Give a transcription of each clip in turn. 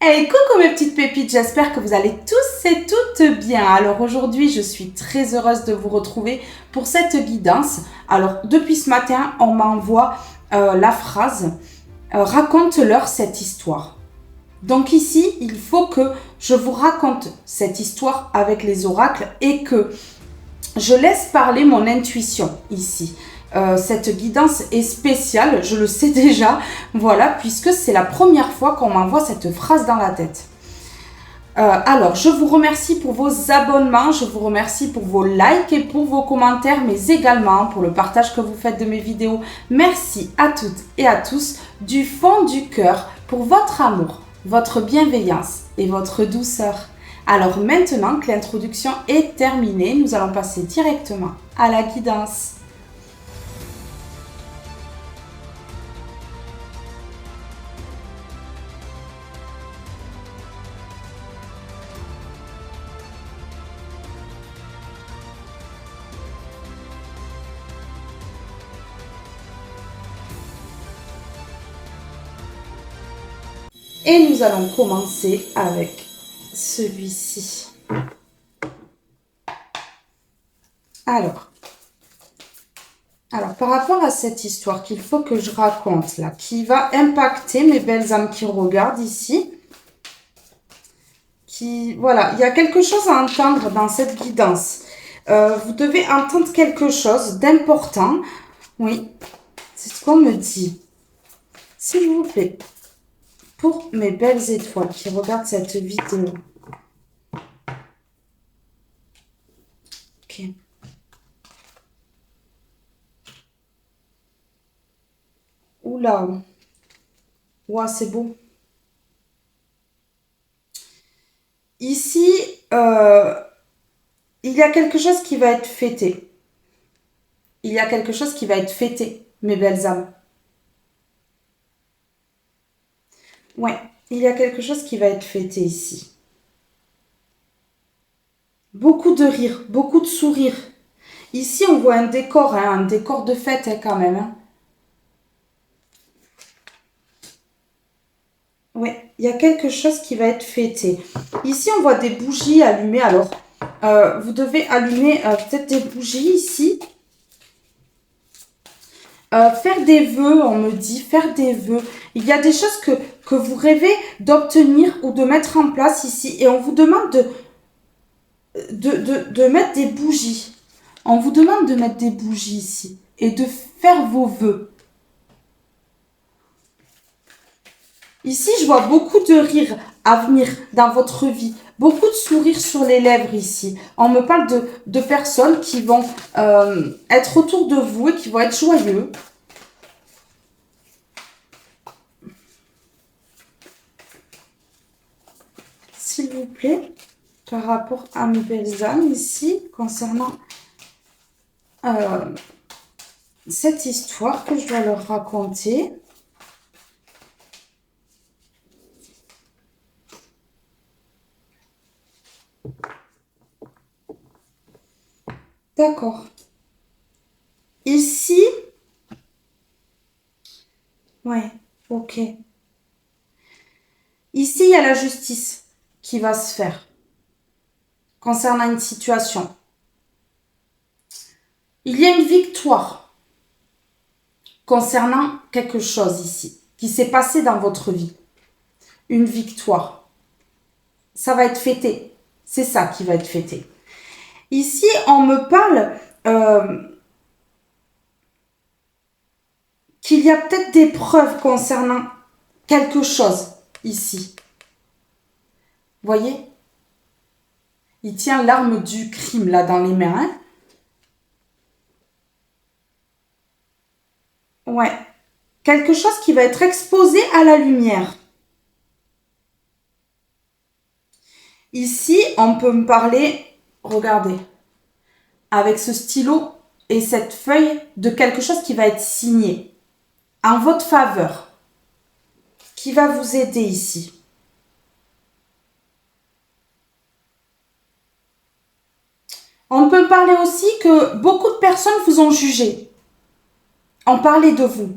Hey, coucou mes petites pépites, j'espère que vous allez tous et toutes bien. Alors aujourd'hui, je suis très heureuse de vous retrouver pour cette guidance. Alors depuis ce matin, on m'envoie la phrase raconte-leur cette histoire. Donc ici, il faut que je vous raconte cette histoire avec les oracles et que je laisse parler mon intuition ici. Cette guidance est spéciale, je le sais déjà, voilà, puisque c'est la première fois qu'on m'envoie cette phrase dans la tête. Alors, je vous remercie pour vos abonnements, je vous remercie pour vos likes et pour vos commentaires, mais également pour le partage que vous faites de mes vidéos. Merci à toutes et à tous du fond du cœur pour votre amour, votre bienveillance et votre douceur. Alors maintenant que l'introduction est terminée, nous allons passer directement à la guidance. Et nous allons commencer avec celui-ci. Alors, par rapport à cette histoire qu'il faut que je raconte là, qui va impacter mes belles âmes qui regardent ici, voilà, il y a quelque chose à entendre dans cette guidance. Vous devez entendre quelque chose d'important. Oui, c'est ce qu'on me dit. S'il vous plaît, pour mes belles étoiles qui regardent cette vidéo. Ok. Oula. Ouah, c'est beau. Ici, il y a quelque chose qui va être fêté. Il y a quelque chose qui va être fêté, mes belles âmes. Ouais, il y a quelque chose qui va être fêté ici. Beaucoup de rire, beaucoup de sourires. Ici, on voit un décor, hein, un décor de fête hein, quand même. Hein. Oui, il y a quelque chose qui va être fêté. Ici, on voit des bougies allumées. Alors, vous devez allumer peut-être des bougies ici. Faire des vœux, on me dit, faire des vœux. Il y a des choses que vous rêvez d'obtenir ou de mettre en place ici. Et on vous demande de mettre des bougies. On vous demande de mettre des bougies ici. Et de faire vos vœux. Ici, je vois beaucoup de rires à venir dans votre vie. Beaucoup de sourires sur les lèvres ici. On me parle de personnes qui vont être autour de vous et qui vont être joyeux. S'il vous plaît, par rapport à mes belles âmes ici, concernant cette histoire que je dois leur raconter. D'accord. Ici, ouais, ok. Ici, il y a la justice qui va se faire concernant une situation. Il y a une victoire concernant quelque chose ici qui s'est passé dans votre vie. Une victoire. Ça va être fêté. C'est ça qui va être fêté. Ici, on me parle qu'il y a peut-être des preuves concernant quelque chose ici. Voyez? Il tient l'arme du crime là dans les mains. Hein? Ouais. Quelque chose qui va être exposé à la lumière. Ici, on peut me parler, regardez, avec ce stylo et cette feuille de quelque chose qui va être signé en votre faveur, qui va vous aider ici. On peut parler aussi que beaucoup de personnes vous ont jugé, ont parlé de vous,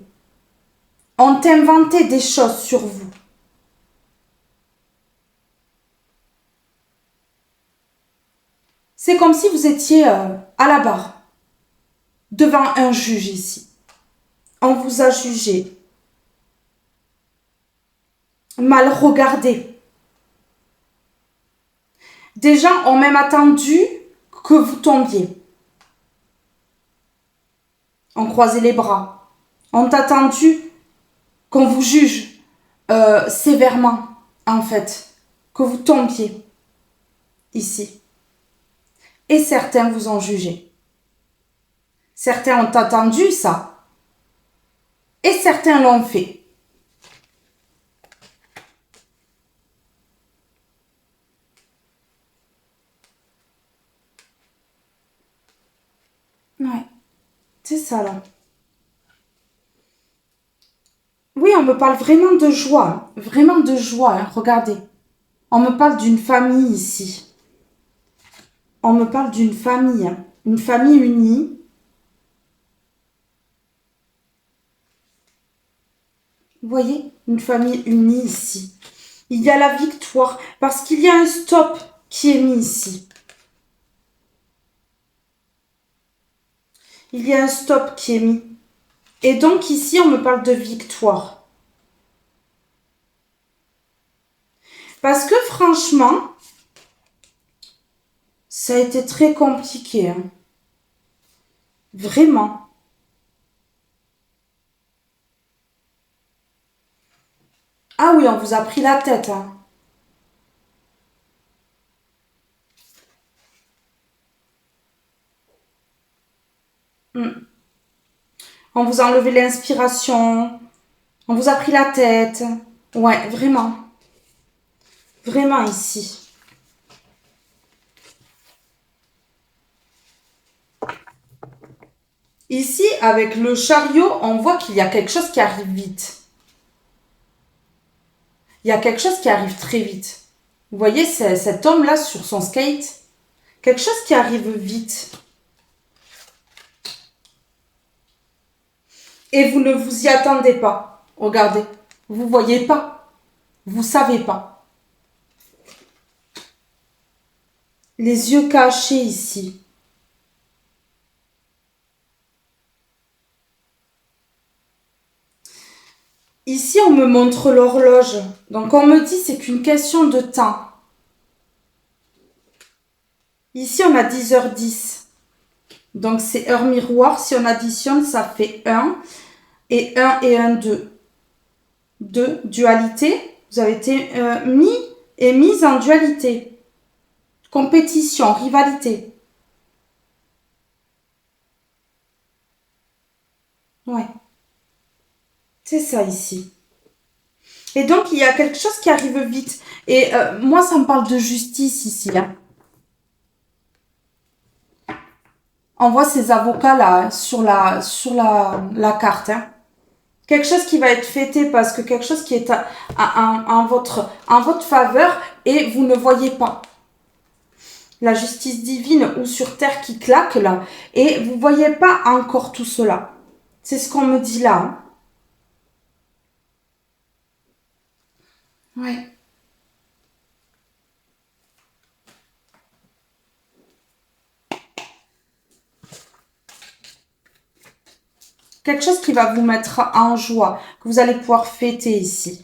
ont inventé des choses sur vous. C'est comme si vous étiez à la barre, devant un juge ici. On vous a jugé, mal regardé. Des gens ont même attendu que vous tombiez. On croisait les bras. On a attendu qu'on vous juge sévèrement, en fait. Que vous tombiez ici. Et certains vous ont jugé. Certains ont attendu ça. Et certains l'ont fait. Ouais, c'est ça là. Oui, on me parle vraiment de joie. Hein. Vraiment de joie. Hein. Regardez. On me parle d'une famille ici. On me parle d'une famille. Hein. Une famille unie. Vous voyez, une famille unie ici. Il y a la victoire parce qu'il y a un stop qui est mis ici. Il y a un stop qui est mis. Et donc ici, on me parle de victoire. Parce que franchement, ça a été très compliqué. Hein. Vraiment. Ah oui, on vous a pris la tête. Hein. On vous a enlevé l'inspiration. On vous a pris la tête. Ouais, vraiment. Vraiment ici. Ici, avec le chariot, on voit qu'il y a quelque chose qui arrive vite. Il y a quelque chose qui arrive très vite. Vous voyez cet homme-là sur son skate? Quelque chose qui arrive vite. Et vous ne vous y attendez pas. Regardez. Vous ne voyez pas. Vous ne savez pas. Les yeux cachés ici. Ici, on me montre l'horloge. Donc, on me dit c'est qu'une question de temps. Ici, on a 10h10. Donc, c'est heure miroir. Si on additionne, ça fait 1. Et 1 et 1, 2. 2, dualité. Vous avez été mis et mise en dualité. Compétition, rivalité. Ouais. C'est ça ici. Et donc, il y a quelque chose qui arrive vite. Et moi, ça me parle de justice ici. Hein. On voit ces avocats-là hein, sur la carte. Hein. Quelque chose qui va être fêté parce que quelque chose qui est en votre faveur et vous ne voyez pas. La justice divine ou sur terre qui claque là. Et vous ne voyez pas encore tout cela. C'est ce qu'on me dit là. Hein. Ouais. Quelque chose qui va vous mettre en joie, que vous allez pouvoir fêter ici.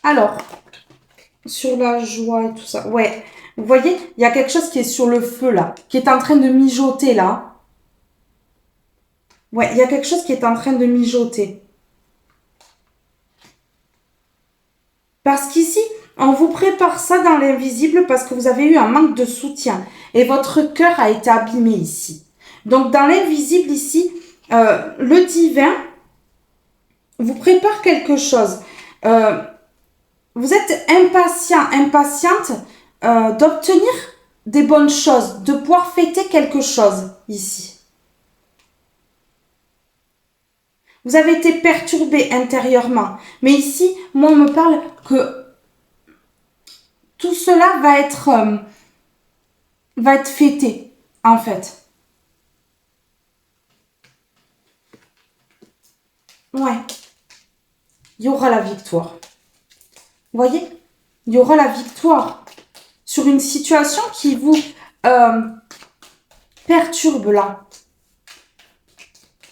Alors, sur la joie et tout ça, ouais. Vous voyez, il y a quelque chose qui est sur le feu là, qui est en train de mijoter là. Ouais, il y a quelque chose qui est en train de mijoter. Parce qu'ici, on vous prépare ça dans l'invisible parce que vous avez eu un manque de soutien. Et votre cœur a été abîmé ici. Donc, dans l'invisible ici, le divin vous prépare quelque chose. Vous êtes impatiente d'obtenir des bonnes choses, de pouvoir fêter quelque chose ici. Vous avez été perturbé intérieurement. Mais ici, moi, on me parle que tout cela va être fêté, en fait. Ouais. Il y aura la victoire. Vous voyez? Il y aura la victoire sur une situation qui vous perturbe là.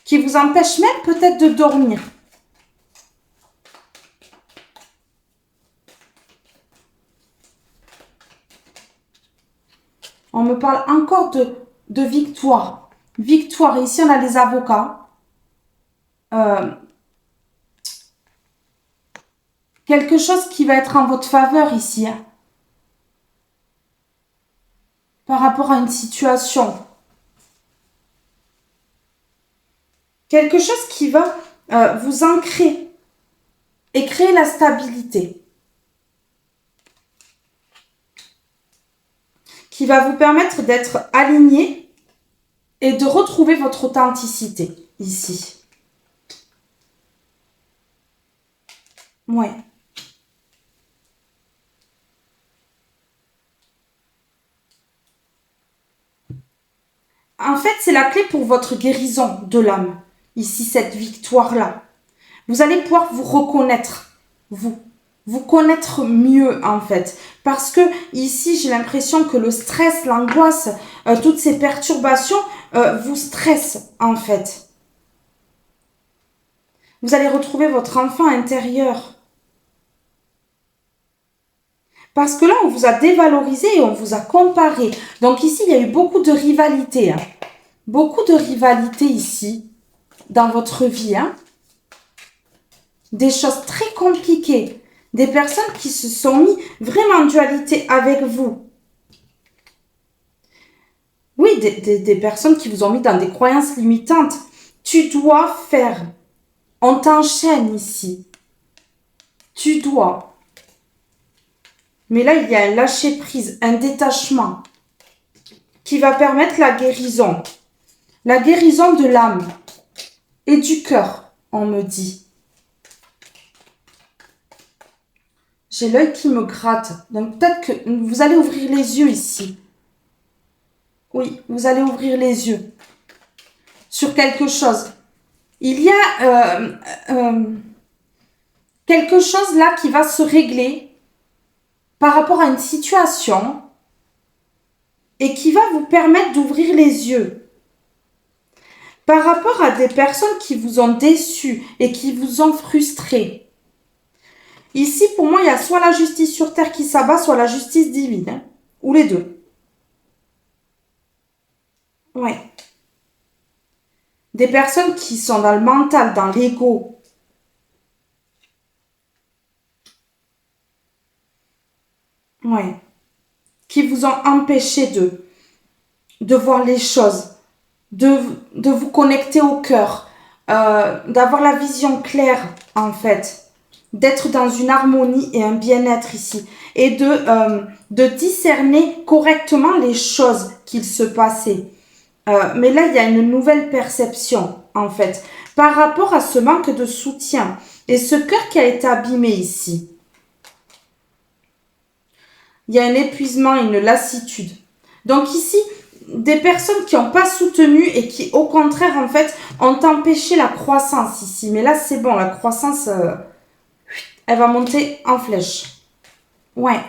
Qui vous empêche même peut-être de dormir. On me parle encore de victoire. Victoire. Ici, on a les avocats. Quelque chose qui va être en votre faveur ici. Hein, par rapport à une situation. Quelque chose qui va vous ancrer et créer la stabilité. Qui va vous permettre d'être aligné et de retrouver votre authenticité ici. Ouais. En fait, c'est la clé pour votre guérison de l'âme. Ici, cette victoire-là. Vous allez pouvoir vous reconnaître, vous connaître mieux en fait. Parce que ici, j'ai l'impression que le stress, l'angoisse, toutes ces perturbations vous stressent en fait. Vous allez retrouver votre enfant intérieur. Parce que là, on vous a dévalorisé et on vous a comparé. Donc ici, il y a eu beaucoup de rivalité. Hein. Beaucoup de rivalité ici, dans votre vie. Hein. Des choses très compliquées. Des personnes qui se sont mis vraiment en dualité avec vous. Oui, des personnes qui vous ont mis dans des croyances limitantes. Tu dois faire. On t'enchaîne ici. Tu dois. Mais là, il y a un lâcher-prise, un détachement qui va permettre la guérison. La guérison de l'âme et du cœur, on me dit. J'ai l'œil qui me gratte. Donc peut-être que vous allez ouvrir les yeux ici. Oui, vous allez ouvrir les yeux sur quelque chose. Il y a quelque chose là qui va se régler par rapport à une situation et qui va vous permettre d'ouvrir les yeux. Par rapport à des personnes qui vous ont déçu et qui vous ont frustré. Ici, pour moi, il y a soit la justice sur terre qui s'abat, soit la justice divine. Hein, ou les deux. Ouais. Des personnes qui sont dans le mental, dans l'ego. Ouais. Qui vous ont empêché de voir les choses, de vous connecter au cœur, d'avoir la vision claire, en fait, d'être dans une harmonie et un bien-être ici, et de discerner correctement les choses qu'il se passait. Mais là, il y a une nouvelle perception, en fait, par rapport à ce manque de soutien et ce cœur qui a été abîmé ici. Il y a un épuisement, une lassitude. Donc ici, des personnes qui n'ont pas soutenu et qui, au contraire, en fait, ont empêché la croissance ici. Mais là, c'est bon, la croissance, elle va monter en flèche. Ouais.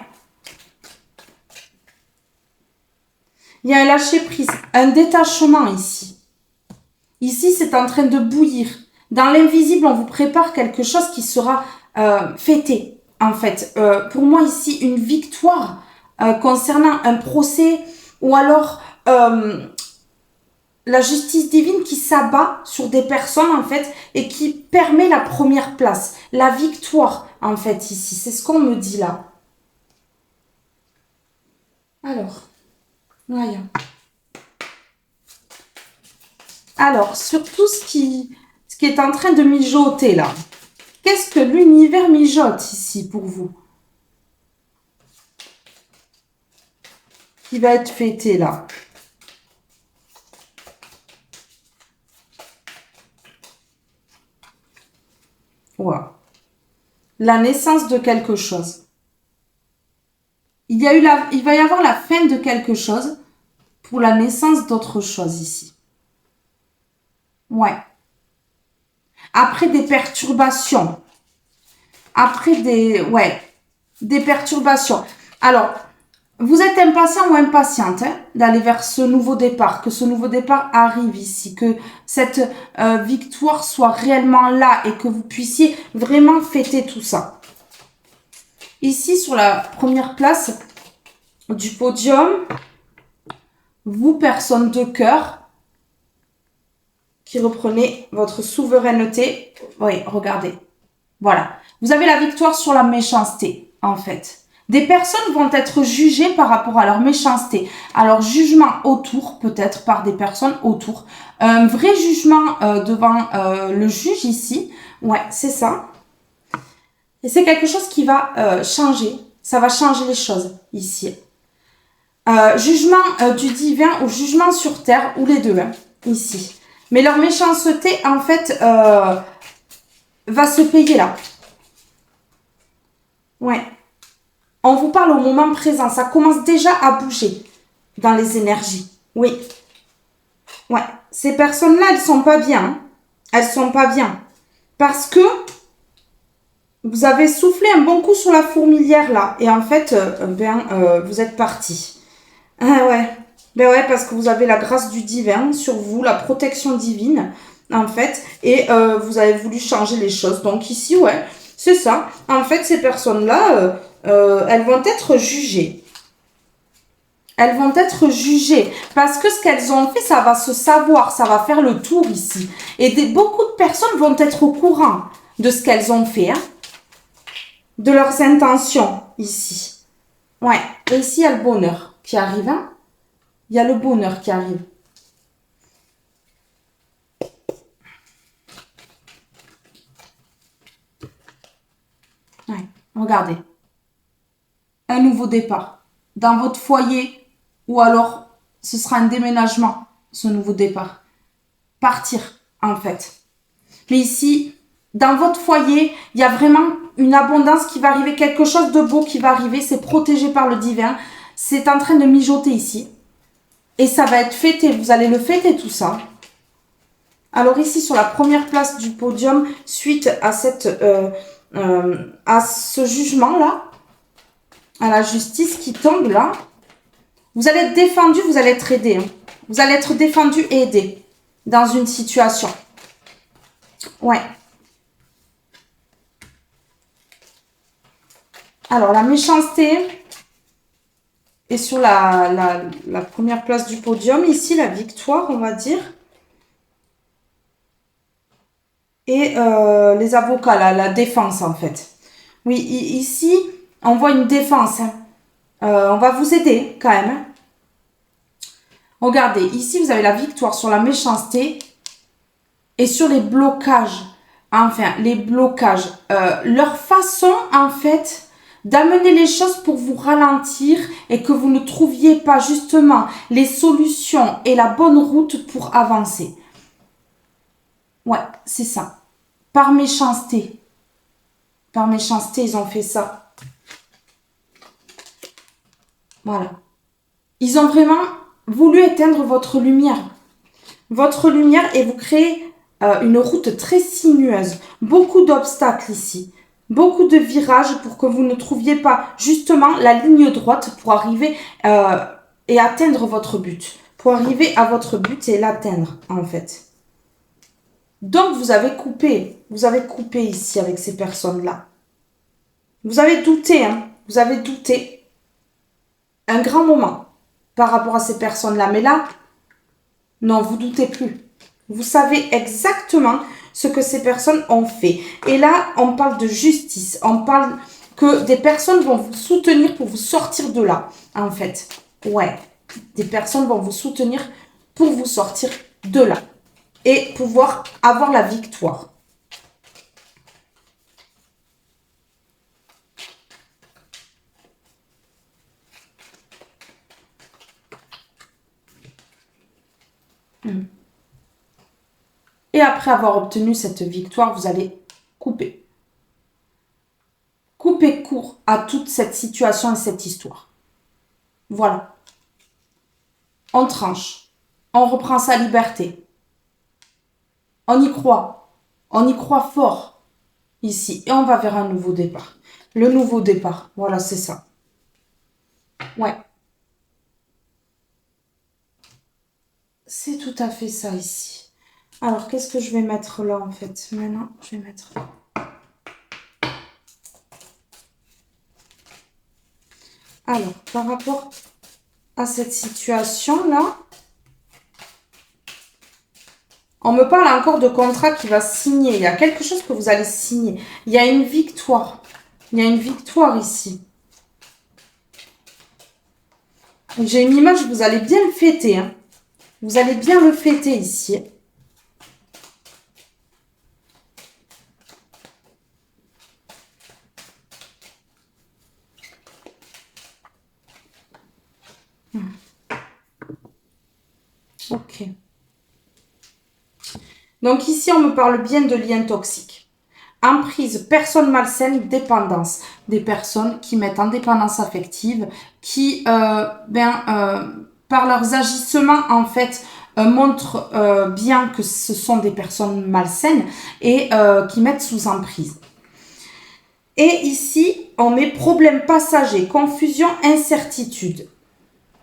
Il y a un lâcher-prise, un détachement ici. Ici, c'est en train de bouillir. Dans l'invisible, on vous prépare quelque chose qui sera fêté, en fait. Pour moi, ici, une victoire concernant un procès ou alors la justice divine qui s'abat sur des personnes, en fait, et qui permet la première place, la victoire, en fait, ici. C'est ce qu'on me dit là. Alors, voyons. Alors, sur tout ce qui est en train de mijoter là, qu'est-ce que l'univers mijote ici pour vous? Qui va être fêté là. Wow. La naissance de quelque chose. Il va y avoir la fin de quelque chose pour la naissance d'autre chose ici. Ouais. Après des perturbations. Après des... Ouais. des perturbations. Alors, vous êtes impatient ou impatiente d'aller vers ce nouveau départ, que ce nouveau départ arrive ici, que cette victoire soit réellement là et que vous puissiez vraiment fêter tout ça. Ici, sur la première place du podium, vous, personne de cœur, qui reprenez votre souveraineté. Oui, regardez. Voilà. Vous avez la victoire sur la méchanceté, en fait. Des personnes vont être jugées par rapport à leur méchanceté, à leur jugement autour, peut-être par des personnes autour. Un vrai jugement devant le juge ici. Ouais, c'est ça. Et c'est quelque chose qui va changer. Ça va changer les choses ici. Jugement du divin ou jugement sur terre, ou les deux, hein, ici. Mais leur méchanceté, en fait, va se payer là. Ouais. On vous parle au moment présent. Ça commence déjà à bouger dans les énergies. Oui. Ouais. Ces personnes-là, elles sont pas bien. Hein. Elles sont pas bien. Parce que vous avez soufflé un bon coup sur la fourmilière là. Et en fait, vous êtes parti. Ah ouais. Ben ouais, parce que vous avez la grâce du divin sur vous, la protection divine, en fait. Et vous avez voulu changer les choses. Donc ici, ouais, c'est ça. En fait, ces personnes-là... elles vont être jugées. Elles vont être jugées parce que ce qu'elles ont fait, ça va se savoir, ça va faire le tour ici. Et beaucoup de personnes vont être au courant de ce qu'elles ont fait, hein, de leurs intentions ici. Ouais, et ici, il y a le bonheur qui arrive. Hein. Il y a le bonheur qui arrive. Ouais, regardez. Un nouveau départ dans votre foyer ou alors ce sera un déménagement, ce nouveau départ. Partir, en fait. Mais ici, dans votre foyer, il y a vraiment une abondance qui va arriver, quelque chose de beau qui va arriver, c'est protégé par le divin, c'est en train de mijoter ici. Et ça va être fêté, vous allez le fêter tout ça. Alors ici, sur la première place du podium, suite à à ce jugement-là, à la justice qui tombe là, vous allez être défendu, vous allez être aidé. Hein. Vous allez être défendu et aidé dans une situation. Ouais. Alors, la méchanceté est sur la première place du podium. Ici, la victoire, on va dire. Et les avocats, la défense, en fait. Oui, ici, on voit une défense. Hein. On va vous aider, quand même. Hein. Regardez, ici, vous avez la victoire sur la méchanceté et sur les blocages. Enfin, les blocages. Leur façon, en fait, d'amener les choses pour vous ralentir et que vous ne trouviez pas justement les solutions et la bonne route pour avancer. Ouais, c'est ça. Par méchanceté. Par méchanceté, ils ont fait ça. Voilà. Ils ont vraiment voulu éteindre votre lumière. Votre lumière et vous créez une route très sinueuse. Beaucoup d'obstacles ici. Beaucoup de virages pour que vous ne trouviez pas justement la ligne droite pour arriver et atteindre votre but. Pour arriver à votre but et l'atteindre, en fait. Donc, vous avez coupé ici avec ces personnes-là. Vous avez douté, hein. Vous avez douté un grand moment par rapport à ces personnes-là. Mais là, non, vous doutez plus. Vous savez exactement ce que ces personnes ont fait. Et là, on parle de justice. On parle que des personnes vont vous soutenir pour vous sortir de là, en fait. Ouais, des personnes vont vous soutenir pour vous sortir de là. Et pouvoir avoir la victoire. Et après avoir obtenu cette victoire, vous allez couper. Couper court à toute cette situation et cette histoire. Voilà. On tranche. On reprend sa liberté. On y croit. On y croit fort ici. Et on va vers un nouveau départ. Le nouveau départ. Voilà, c'est ça. Ouais. C'est tout à fait ça ici. Alors, qu'est-ce que je vais mettre là, en fait? Maintenant, je vais mettre... Alors, par rapport à cette situation-là, on me parle encore de contrat qui va signer. Il y a quelque chose que vous allez signer. Il y a une victoire. Il y a une victoire ici. J'ai une image, vous allez bien le fêter. Hein. Vous allez bien le fêter ici. Ok. Donc ici, on me parle bien de liens toxiques. Emprise, personne malsaine, dépendance. Des personnes qui mettent en dépendance affective, qui, par leurs agissements, en fait, montrent bien que ce sont des personnes malsaines et qui mettent sous emprise. Et ici, on met problème passager, confusion, incertitude.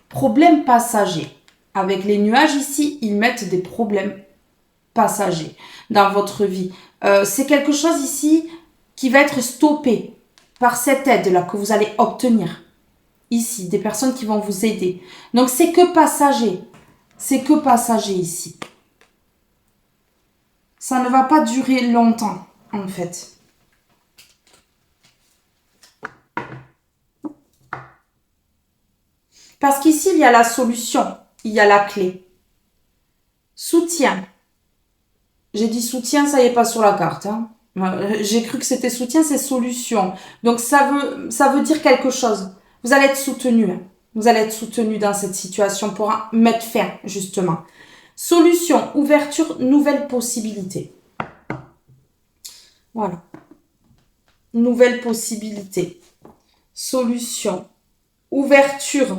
Problème passager. Avec les nuages ici, ils mettent des problèmes passagers dans votre vie. C'est quelque chose ici qui va être stoppé par cette aide-là que vous allez obtenir. Ici, des personnes qui vont vous aider. Donc, c'est que passager. C'est que passager ici. Ça ne va pas durer longtemps, en fait. Parce qu'ici, il y a la solution. Il y a la clé. Soutien. J'ai dit soutien, ça y est pas sur la carte. Hein. J'ai cru que c'était soutien, c'est solution. Donc, ça veut dire quelque chose. Vous allez être soutenu. Hein. Vous allez être soutenu dans cette situation pour mettre fin, justement. Solution, ouverture, nouvelle possibilité. Voilà. Nouvelle possibilité. Solution. Ouverture.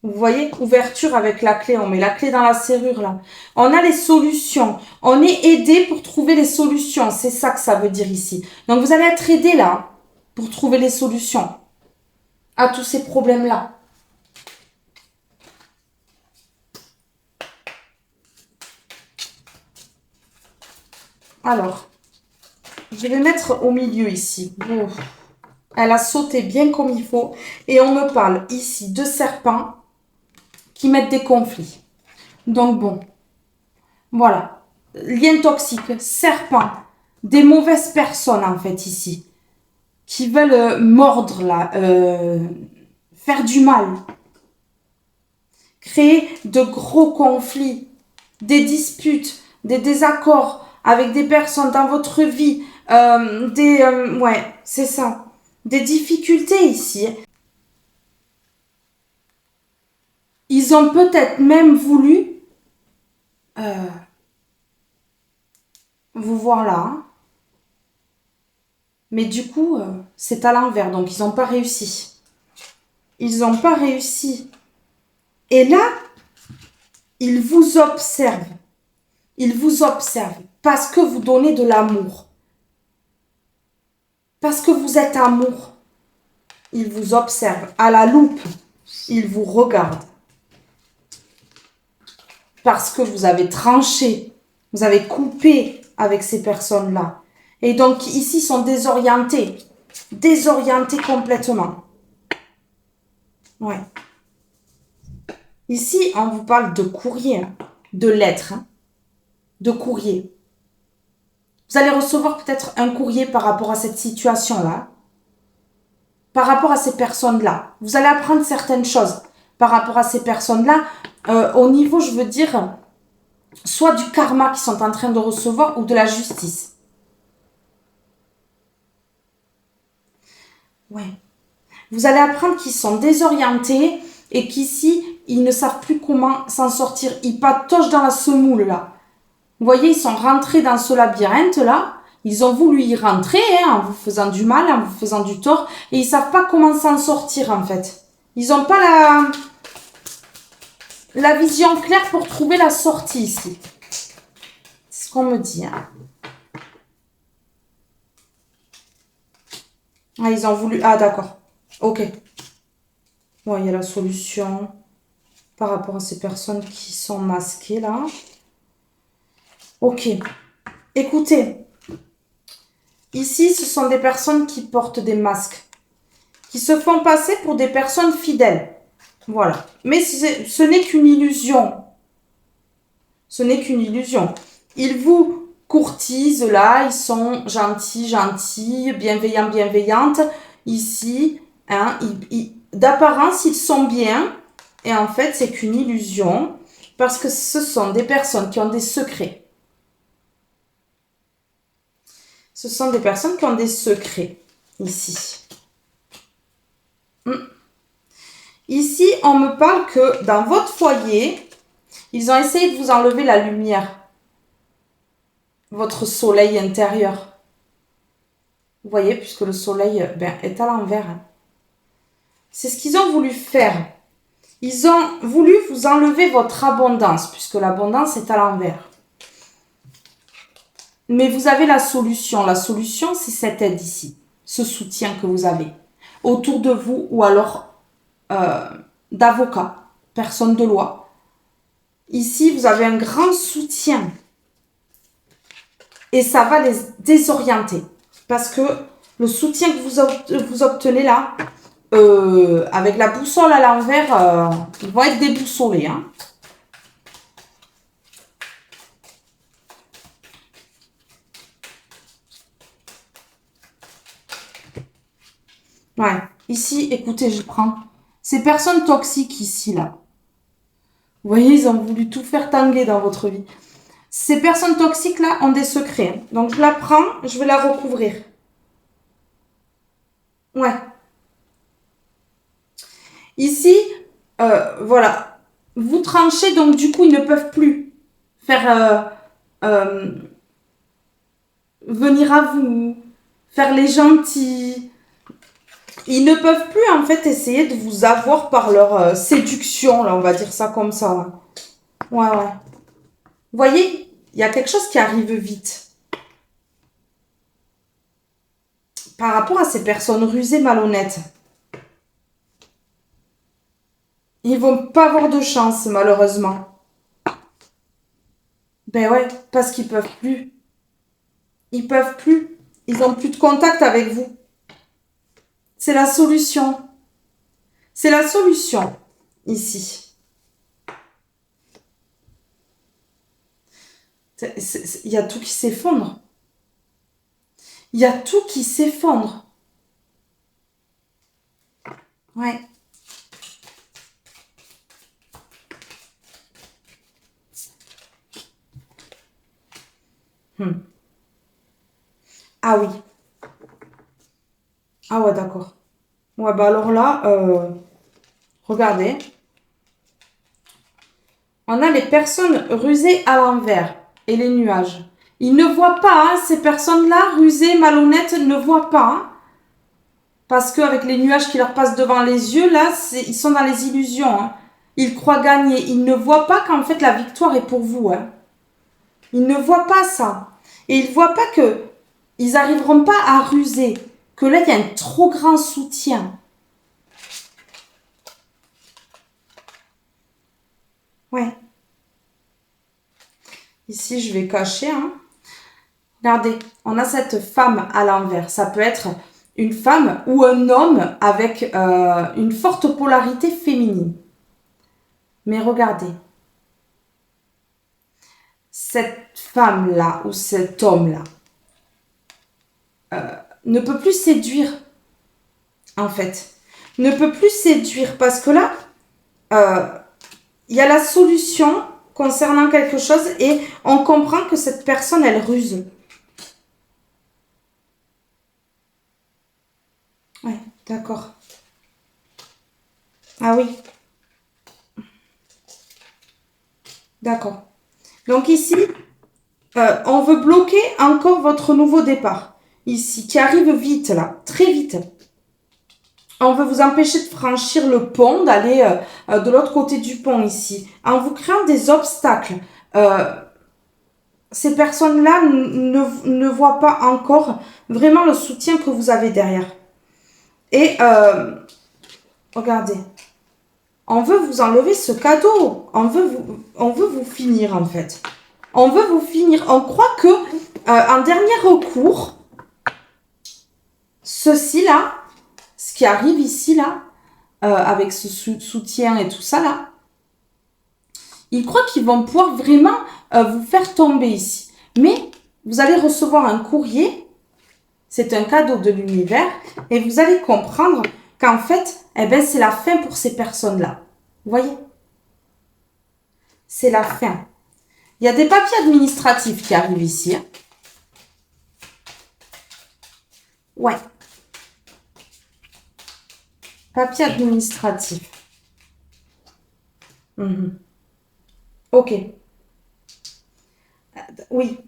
Vous voyez, ouverture avec la clé. On met la clé dans la serrure, là. On a les solutions. On est aidé pour trouver les solutions. C'est ça que ça veut dire ici. Donc, vous allez être aidé, là, pour trouver les solutions à tous ces problèmes-là. Alors, je vais mettre au milieu ici. Oh. Elle a sauté bien comme il faut. Et on me parle ici de serpents qui mettent des conflits. Donc bon, voilà. Lien toxique, serpent, des mauvaises personnes en fait ici. Qui veulent mordre là, faire du mal. Créer de gros conflits, des disputes, des désaccords avec des personnes dans votre vie. Ouais, c'est ça. Des difficultés ici. Ils ont peut-être même voulu vous voir là. Hein. Mais du coup, c'est à l'envers. Donc, ils n'ont pas réussi. Ils n'ont pas réussi. Et là, ils vous observent. Ils vous observent parce que vous donnez de l'amour. Parce que vous êtes amour. Ils vous observent à la loupe. Ils vous regardent. Parce que vous avez tranché. Vous avez coupé avec ces personnes-là. Et donc, ici, ils sont désorientés. Désorientés complètement. Ouais. Ici, on vous parle de courrier, de lettres, de courrier. Vous allez recevoir peut-être un courrier par rapport à cette situation-là, par rapport à ces personnes-là. Vous allez apprendre certaines choses par rapport à ces personnes-là. Au niveau, je veux dire, soit du karma qu'ils sont en train de recevoir ou de la justice. Ouais. Vous allez apprendre qu'ils sont désorientés et qu'ici, ils ne savent plus comment s'en sortir. Ils patauchent dans la semoule, là. Vous voyez, ils sont rentrés dans ce labyrinthe-là. Ils ont voulu y rentrer en vous faisant du mal, en vous faisant du tort. Et ils ne savent pas comment s'en sortir, en fait. Ils n'ont pas la vision claire pour trouver la sortie ici. C'est ce qu'on me dit. Hein. Ah, ils ont voulu... Ah, d'accord. Ok. Bon, il y a la solution par rapport à ces personnes qui sont masquées, là. Ok. Écoutez, ici, ce sont des personnes qui portent des masques, qui se font passer pour des personnes fidèles. Voilà. Mais ce n'est qu'une illusion. Ce n'est qu'une illusion. Ils vous courtisent là, ils sont gentils, gentilles, bienveillants, bienveillantes. Ici, hein, d'apparence, ils sont bien. Et en fait, c'est qu'une illusion parce que ce sont des personnes qui ont des secrets. Ce sont des personnes qui ont des secrets ici. Ici, on me parle que dans votre foyer, ils ont essayé de vous enlever la lumière. Votre soleil intérieur. Vous voyez, puisque le soleil est à l'envers. C'est ce qu'ils ont voulu faire. Ils ont voulu vous enlever votre abondance, puisque l'abondance est à l'envers. Mais vous avez la solution. La solution, c'est cette aide ici. Ce soutien que vous avez autour de vous ou alors d'avocats, personnes de loi. Ici, vous avez un grand soutien. Et ça va les désorienter. Parce que le soutien que vous obtenez là, avec la boussole à l'envers, ils vont être déboussolés. Hein. Ouais. Ici, écoutez, je prends. Ces personnes toxiques ici, là. Vous voyez, ils ont voulu tout faire tanguer dans votre vie. Ces personnes toxiques, là, ont des secrets. Donc, je la prends, je vais la recouvrir. Ouais. Ici, voilà. Vous tranchez, donc du coup, ils ne peuvent plus faire venir à vous, faire les gentils. Ils ne peuvent plus, en fait, essayer de vous avoir par leur séduction, là, on va dire ça comme ça. Là. Ouais, ouais. Vous voyez, il y a quelque chose qui arrive vite. Par rapport à ces personnes rusées, malhonnêtes. Ils vont pas avoir de chance, malheureusement. Ben ouais, parce qu'ils peuvent plus. Ils peuvent plus. Ils ont plus de contact avec vous. C'est la solution. C'est la solution, ici. Il y a tout qui s'effondre. Il y a tout qui s'effondre. Ouais. Ah oui. Ah ouais, d'accord. Ouais, bah alors là, regardez. On a les personnes rusées à l'envers et les nuages. Ils ne voient pas, hein, ces personnes-là, rusées, malhonnêtes, ne voient pas. Hein, parce qu'avec les nuages qui leur passent devant les yeux, là, ils sont dans les illusions. Hein. Ils croient gagner. Ils ne voient pas qu'en fait la victoire est pour vous. Hein. Ils ne voient pas ça. Et ils ne voient pas que ils n'arriveront pas à ruser. Que là, il y a un trop grand soutien. Ouais. Ici, je vais cacher. Hein. Regardez, on a cette femme à l'envers. Ça peut être une femme ou un homme avec une forte polarité féminine. Mais regardez. Cette femme-là ou cet homme-là ne peut plus séduire, en fait. Ne peut plus séduire parce que là, il y a la solution concernant quelque chose et on comprend que cette personne, elle ruse. Ouais, d'accord. Ah oui. D'accord. Donc ici, on veut bloquer encore votre nouveau départ. Ici, qui arrive vite là, très vite. On veut vous empêcher de franchir le pont, d'aller de l'autre côté du pont ici, en vous créant des obstacles. Ces personnes-là ne voient pas encore vraiment le soutien que vous avez derrière. Et regardez, on veut vous enlever ce cadeau. On veut vous finir, en fait. On veut vous finir. On croit que, en dernier recours, ceci là, ce qui arrive ici là, avec ce soutien et tout ça là, ils croient qu'ils vont pouvoir vraiment vous faire tomber ici. Mais vous allez recevoir un courrier, c'est un cadeau de l'univers, et vous allez comprendre qu'en fait, eh ben, c'est la fin pour ces personnes-là. Vous voyez? C'est la fin. Il y a des papiers administratifs qui arrivent ici. Hein. Ouais. Papier administratif. Mhm. Ok. Oui.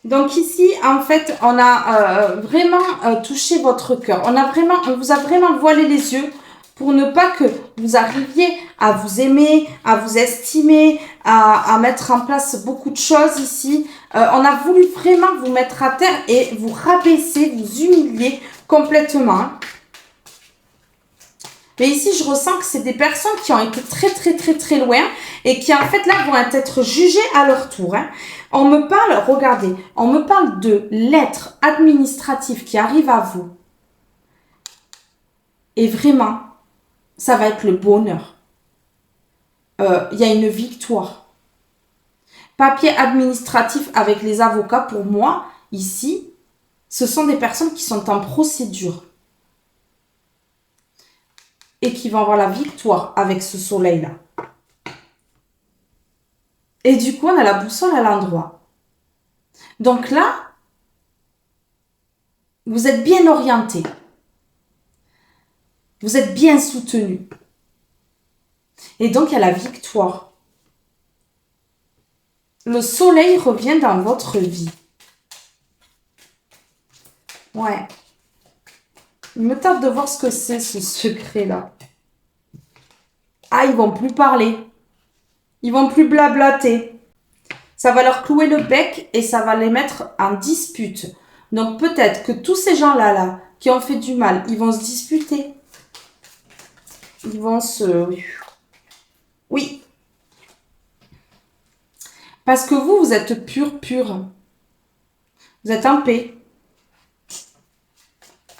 Donc ici, en fait, on a vraiment touché votre cœur. On vous a vraiment voilé les yeux pour ne pas que vous arriviez à vous aimer, à vous estimer, à mettre en place beaucoup de choses ici. On a voulu vraiment vous mettre à terre et vous rabaisser, vous humilier complètement. Mais ici, je ressens que c'est des personnes qui ont été très loin et qui, en fait, là, vont être jugées à leur tour. Hein. On me parle, regardez, on me parle de lettres administratives qui arrivent à vous. Et vraiment, ça va être le bonheur. Il y a une victoire. Papier administratif avec les avocats, pour moi, ici, ce sont des personnes qui sont en procédure. Et qui vont avoir la victoire avec ce soleil-là. Et du coup, on a la boussole à l'endroit. Donc là, vous êtes bien orienté. Vous êtes bien soutenu. Et donc, il y a la victoire. Le soleil revient dans votre vie. Ouais. Il me tarde de voir ce que c'est, ce secret-là. Ah, ils vont plus parler. Ils vont plus blablater. Ça va leur clouer le bec et ça va les mettre en dispute. Donc peut-être que tous ces gens-là, là, qui ont fait du mal, ils vont se disputer. Ils vont se... Oui. Parce que vous êtes pur. Vous êtes en paix.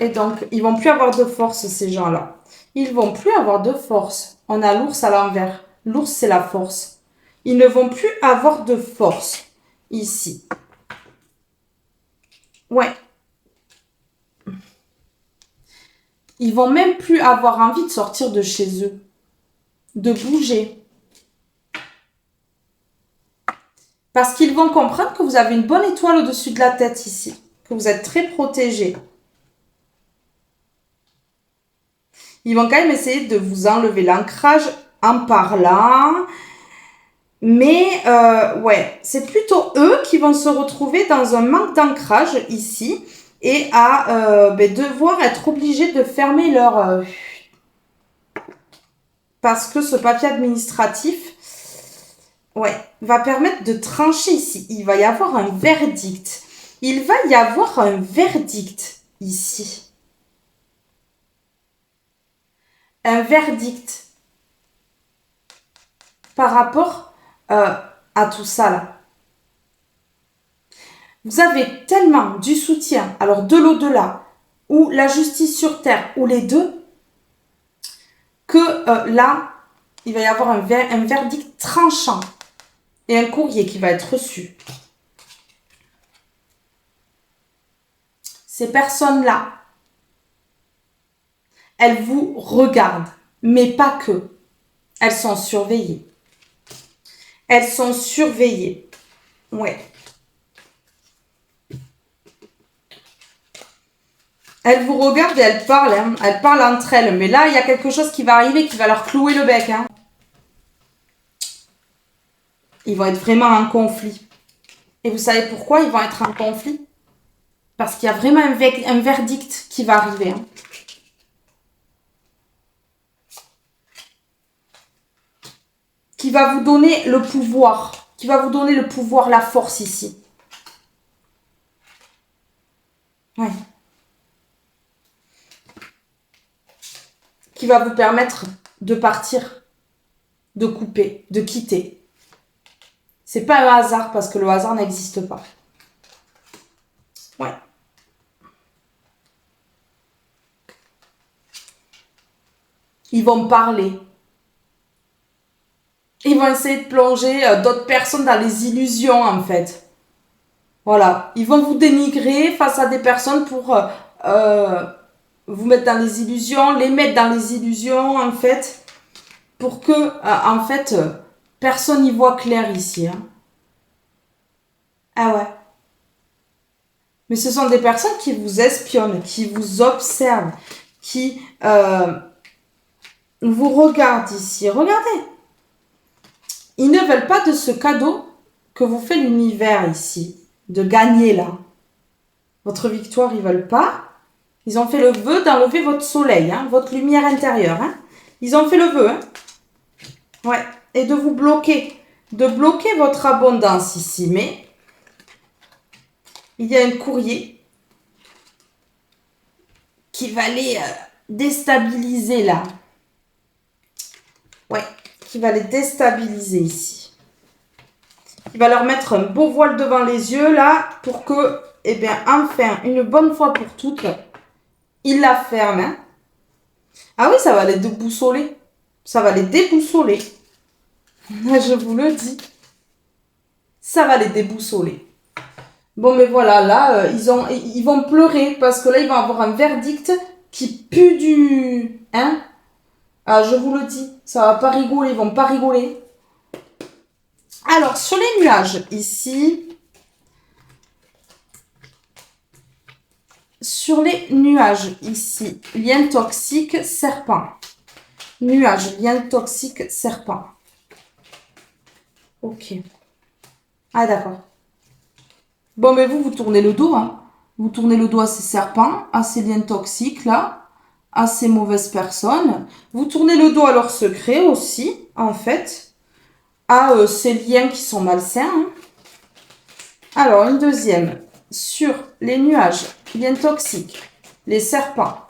Et donc, ils vont plus avoir de force, ces gens-là. Ils vont plus avoir de force. On a l'ours à l'envers. L'ours, c'est la force. Ils ne vont plus avoir de force ici. Ouais. Ils vont même plus avoir envie de sortir de chez eux. De bouger. Parce qu'ils vont comprendre que vous avez une bonne étoile au-dessus de la tête ici. Que vous êtes très protégé. Ils vont quand même essayer de vous enlever l'ancrage en parlant. Mais, ouais, c'est plutôt eux qui vont se retrouver dans un manque d'ancrage ici et à devoir être obligés de fermer leur... parce que ce papier administratif, ouais, va permettre de trancher ici. Il va y avoir un verdict. Il va y avoir un verdict ici. Un verdict par rapport à tout ça là. Vous avez tellement du soutien, alors de l'au-delà, ou la justice sur terre, ou les deux, que là, il va y avoir un verdict tranchant et un courrier qui va être reçu. Ces personnes-là, elles vous regardent, mais pas que. Elles sont surveillées. Elles sont surveillées. Ouais. Elles vous regardent et elles parlent. Hein. Elles parlent entre elles. Mais là, il y a quelque chose qui va arriver qui va leur clouer le bec. Hein. Ils vont être vraiment en conflit. Et vous savez pourquoi ils vont être en conflit? Parce qu'il y a vraiment un verdict qui va arriver. Hein. Qui va vous donner le pouvoir. Qui va vous donner le pouvoir, la force ici. Ouais. qui va vous permettre de partir, de couper, de quitter. C'est pas un hasard parce que le hasard n'existe pas. Ouais. Ils vont parler. Ils vont essayer de plonger d'autres personnes dans les illusions, en fait. Voilà. Ils vont vous dénigrer face à des personnes pour vous mettre dans les illusions, les mettre dans les illusions, en fait, pour que, en fait, personne n'y voit clair ici. Hein. Ah ouais. Mais ce sont des personnes qui vous espionnent, qui vous observent, qui vous regardent ici. Regardez. Ils ne veulent pas de ce cadeau que vous fait l'univers ici, de gagner là. Votre victoire, ils veulent pas. Ils ont fait le vœu d'enlever votre soleil, hein, votre lumière intérieure. Hein. Ils ont fait le vœu. Hein. Ouais. Et de vous bloquer. De bloquer votre abondance ici. Mais il y a un courrier qui va les déstabiliser là. Ouais. Qui va les déstabiliser ici. Il va leur mettre un beau voile devant les yeux là pour que, eh bien, enfin, une bonne fois pour toutes, ils la ferment. Hein. Ah oui, ça va les déboussoler. Ça va les déboussoler. Je vous le dis. Ça va les déboussoler. Bon, mais voilà, là, ils vont pleurer parce que là, ils vont avoir un verdict qui pue du... Hein? Ah, je vous le dis, ça va pas rigoler, ils vont pas rigoler. Alors, sur les nuages, ici, lien toxique, serpent. Nuage, lien toxique, serpent. Ok. Ah, d'accord. Bon, mais vous tournez le dos, hein. Vous tournez le dos à ces serpents, à ces liens toxiques, là, à ces mauvaises personnes. Vous tournez le dos à leurs secrets aussi, en fait, à ces liens qui sont malsains. Hein. Alors, une deuxième, sur les nuages, liens toxiques, les serpents.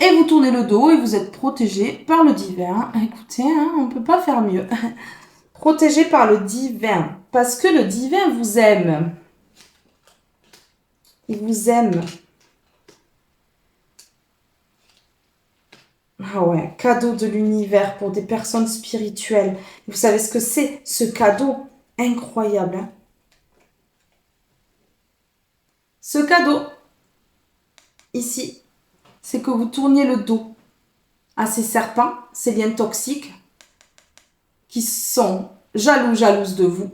Et vous tournez le dos et vous êtes protégé par le divin. Écoutez, hein, on ne peut pas faire mieux. Protégé par le divin. Parce que le divin vous aime. Il vous aime. Ah ouais, cadeau de l'univers pour des personnes spirituelles. Vous savez ce que c'est, ce cadeau incroyable. Hein? Ce cadeau, ici, c'est que vous tourniez le dos à ces serpents, ces liens toxiques, qui sont jalouses de vous,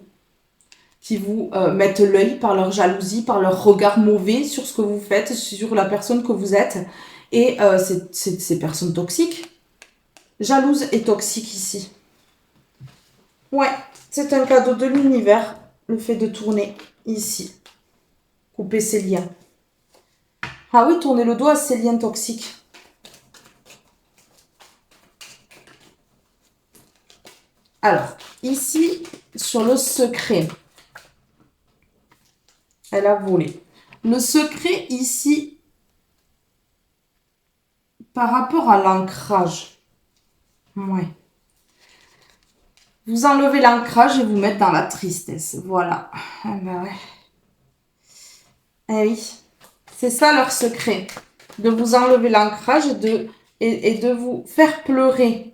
qui vous mettent l'œil par leur jalousie, par leur regard mauvais sur ce que vous faites, sur la personne que vous êtes. Et ces personnes toxiques, jalouses et toxiques ici. Ouais, c'est un cadeau de l'univers, le fait de tourner ici. Couper ces liens. Ah oui, tourner le dos à ces liens toxiques. Alors, ici, sur le secret, elle a volé. Le secret ici, par rapport à l'ancrage. Ouais. Vous enlevez l'ancrage et vous mettez dans la tristesse. Voilà. Ah ben ouais. Eh oui. C'est ça leur secret. De vous enlever l'ancrage et de vous faire pleurer.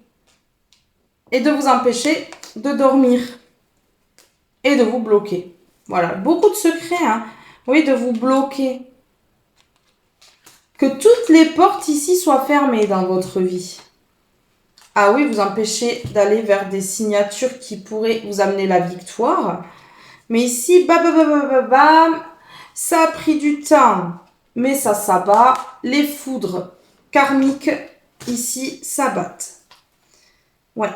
Et de vous empêcher de dormir. Et de vous bloquer. Voilà. Beaucoup de secrets, hein. Oui, de vous bloquer. Que toutes les portes ici soient fermées dans votre vie. Ah oui, vous empêchez d'aller vers des signatures qui pourraient vous amener la victoire. Mais ici, bam, ça a pris du temps, mais ça s'abat. Les foudres karmiques, ici, s'abattent. Ouais.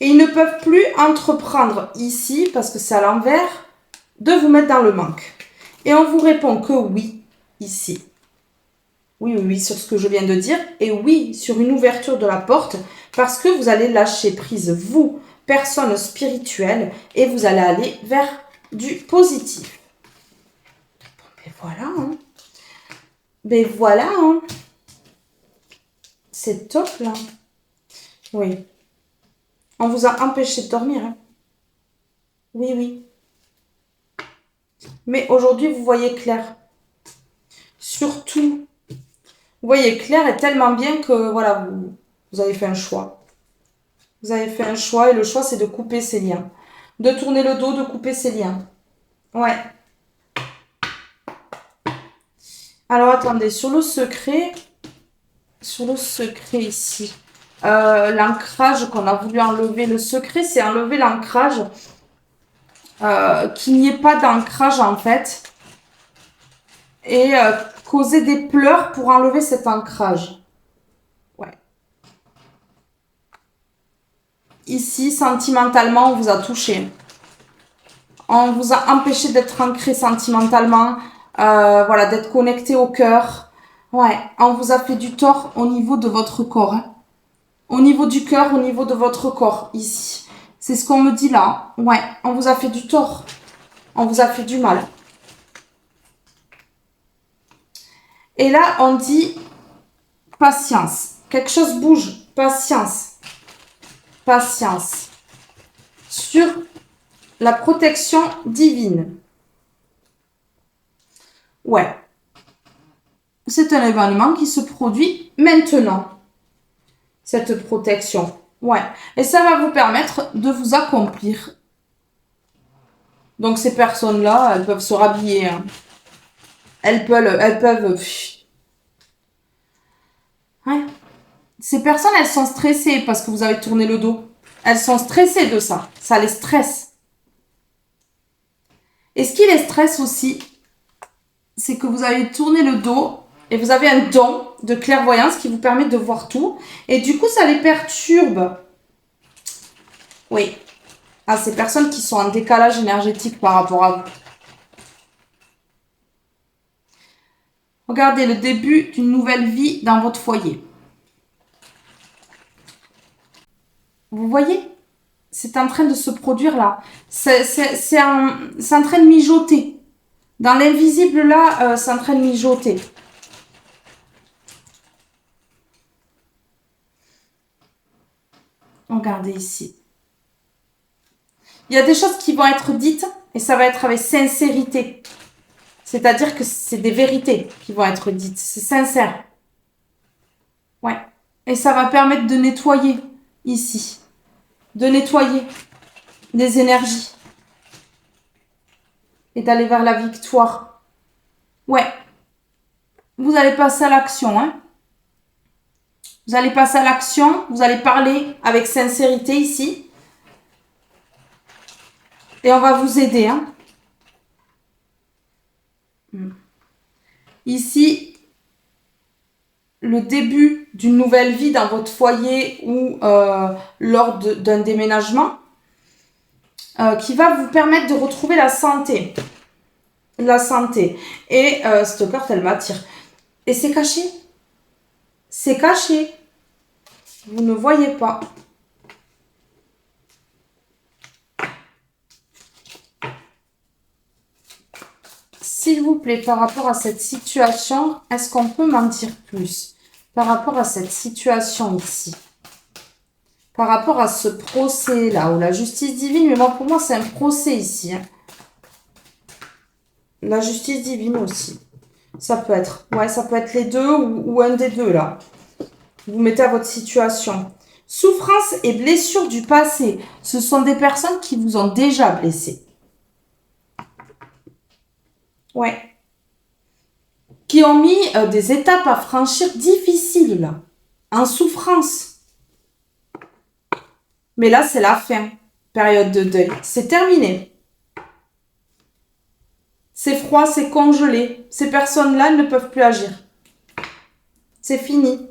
Et ils ne peuvent plus entreprendre ici, parce que c'est à l'envers, de vous mettre dans le manque. Et on vous répond que oui, ici. Oui, sur ce que je viens de dire. Et oui, sur une ouverture de la porte, parce que vous allez lâcher prise, vous, personne spirituelle, et vous allez aller vers du positif. Bon, ben voilà. Hein. Ben voilà, hein. C'est top, là. Oui. On vous a empêché de dormir, hein. Oui, oui. Mais aujourd'hui, vous voyez clair. Surtout, vous voyez clair est tellement bien que, voilà, vous avez fait un choix. Vous avez fait un choix et le choix, c'est de couper ces liens. De tourner le dos, de couper ces liens. Ouais. Alors, attendez, sur le secret ici, l'ancrage qu'on a voulu enlever, le secret, c'est enlever l'ancrage, qu'il n'y ait pas d'ancrage, en fait, et causer des pleurs pour enlever cet ancrage. Ouais. Ici, sentimentalement, on vous a touché. On vous a empêché d'être ancré sentimentalement, voilà, d'être connecté au cœur. Ouais, on vous a fait du tort au niveau de votre corps. Hein. Au niveau du cœur, au niveau de votre corps, ici. C'est ce qu'on me dit là. Ouais, on vous a fait du tort. On vous a fait du mal. Et là, on dit patience. Quelque chose bouge. Patience. Patience. Sur la protection divine. Ouais. C'est un événement qui se produit maintenant. Cette protection. Ouais. Et ça va vous permettre de vous accomplir. Donc ces personnes-là, elles peuvent se rhabiller. Hein. Elles peuvent. Ouais. Ces personnes, elles sont stressées parce que vous avez tourné le dos. Elles sont stressées de ça. Ça les stresse. Et ce qui les stresse aussi, c'est que vous avez tourné le dos et vous avez un don de clairvoyance qui vous permet de voir tout. Et du coup, ça les perturbe. Oui. À ces personnes qui sont en décalage énergétique par rapport à vous. Regardez le début d'une nouvelle vie dans votre foyer. Vous voyez? C'est en train de se produire là. C'est en train de mijoter. Dans l'invisible là, c'est en train de mijoter. Regardez ici. Il y a des choses qui vont être dites et ça va être avec sincérité. C'est-à-dire que c'est des vérités qui vont être dites. C'est sincère. Ouais. Et ça va permettre de nettoyer ici. De nettoyer des énergies. Et d'aller vers la victoire. Ouais. Vous allez passer à l'action, hein. Vous allez passer à l'action. Vous allez parler avec sincérité ici. Et on va vous aider, hein. Ici, le début d'une nouvelle vie dans votre foyer ou lors d'un déménagement qui va vous permettre de retrouver la santé. La santé. Et cette carte, elle m'attire. Et c'est caché. C'est caché. Vous ne voyez pas. S'il vous plaît, par rapport à cette situation, est-ce qu'on peut m'en dire plus? Par rapport à cette situation ici. Par rapport à ce procès-là, ou la justice divine, mais bon, pour moi, c'est un procès ici. Hein. La justice divine aussi. Ça peut être. Ouais, ça peut être les deux ou un des deux, là. Vous mettez à votre situation. Souffrance et blessures du passé. Ce sont des personnes qui vous ont déjà blessé. Ouais. Qui ont mis des étapes à franchir difficiles. En souffrance. Mais là, c'est la fin. Période de deuil. C'est terminé. C'est froid, c'est congelé. Ces personnes-là ne peuvent plus agir. C'est fini.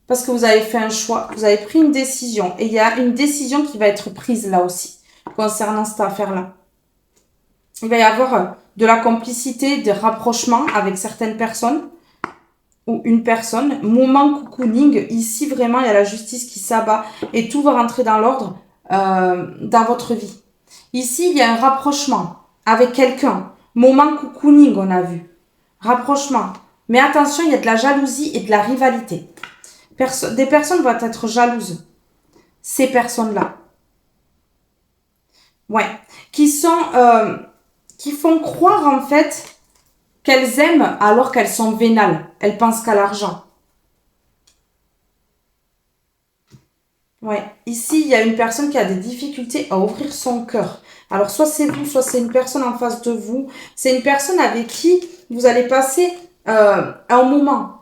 Parce que vous avez fait un choix. Vous avez pris une décision. Et il y a une décision qui va être prise là aussi. Concernant cette affaire-là. Il va y avoir de la complicité, des rapprochements avec certaines personnes. Ou une personne. Moment cocooning. Ici, vraiment, il y a la justice qui s'abat. Et tout va rentrer dans l'ordre dans votre vie. Ici, il y a un rapprochement avec quelqu'un. Moment cocooning, on a vu. Rapprochement. Mais attention, il y a de la jalousie et de la rivalité. Des personnes vont être jalouses. Ces personnes-là. Ouais. Qui font croire en fait qu'elles aiment alors qu'elles sont vénales. Elles pensent qu'à l'argent. Ouais. Ici, il y a une personne qui a des difficultés à ouvrir son cœur. Alors, soit c'est vous, soit c'est une personne en face de vous. C'est une personne avec qui vous allez passer un moment.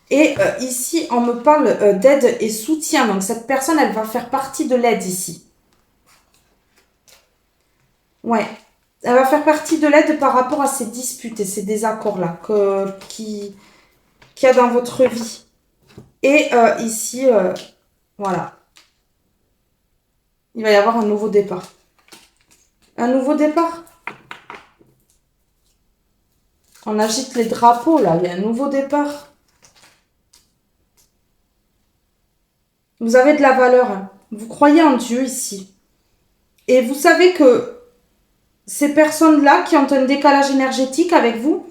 Et ici, on me parle d'aide et soutien. Donc, cette personne, elle va faire partie de l'aide ici. Ouais. Elle va faire partie de l'aide par rapport à ces disputes et ces désaccords-là qu'il y a dans votre vie. Et ici, voilà. Il va y avoir un nouveau départ. Un nouveau départ. On agite les drapeaux, là. Il y a un nouveau départ. Vous avez de la valeur. Hein. Vous croyez en Dieu ici. Et vous savez que ces personnes-là qui ont un décalage énergétique avec vous,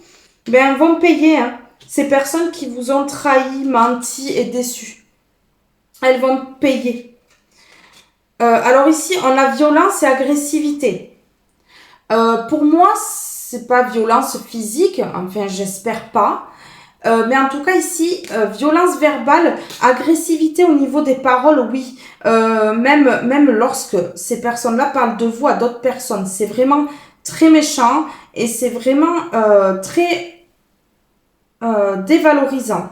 ben, vont payer. Hein. Ces personnes qui vous ont trahi, menti et déçu. Elles vont payer. Alors ici, on a violence et agressivité. Pour moi, c'est pas violence physique, enfin j'espère pas. Mais en tout cas ici, violence verbale, agressivité au niveau des paroles, oui. Même lorsque ces personnes-là parlent de vous à d'autres personnes, c'est vraiment très méchant et c'est vraiment très dévalorisant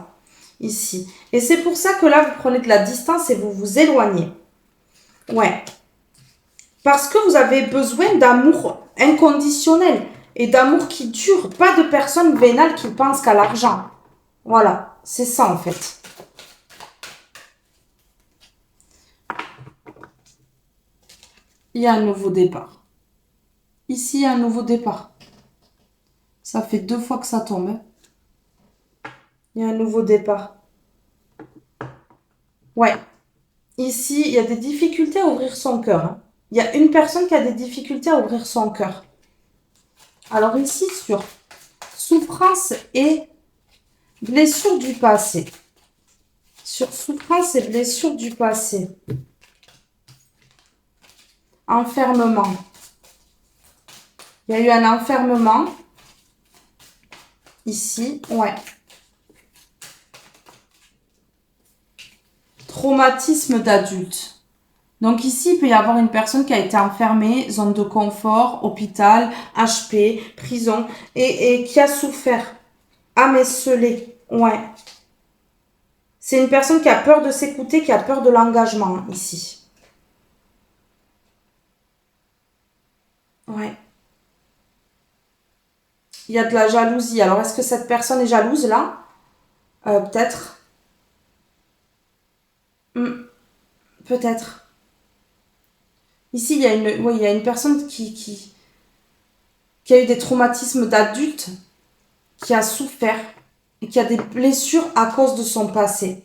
ici. Et c'est pour ça que là, vous prenez de la distance et vous vous éloignez. Ouais. Parce que vous avez besoin d'amour inconditionnel et d'amour qui dure. Pas de personnes vénales qui pensent qu'à l'argent. Voilà, c'est ça en fait. Il y a un nouveau départ. Ici, il y a un nouveau départ. Ça fait 2 fois que ça tombe. Hein. Il y a un nouveau départ. Ouais. Ici, il y a des difficultés à ouvrir son cœur. Hein. Il y a une personne qui a des difficultés à ouvrir son cœur. Alors ici, sur souffrance et blessures du passé. Sur souffrance et blessures du passé. Enfermement. Il y a eu un enfermement. Ici, ouais. Traumatisme d'adulte. Donc ici, il peut y avoir une personne qui a été enfermée, zone de confort, hôpital, HP, prison, et qui a souffert, amecelé, ouais. C'est une personne qui a peur de s'écouter, qui a peur de l'engagement, ici. Ouais. Il y a de la jalousie. Alors, est-ce que cette personne est jalouse, là? Peut-être. Peut-être. Ici, il y a une personne qui a eu des traumatismes d'adulte, qui a souffert et qui a des blessures à cause de son passé.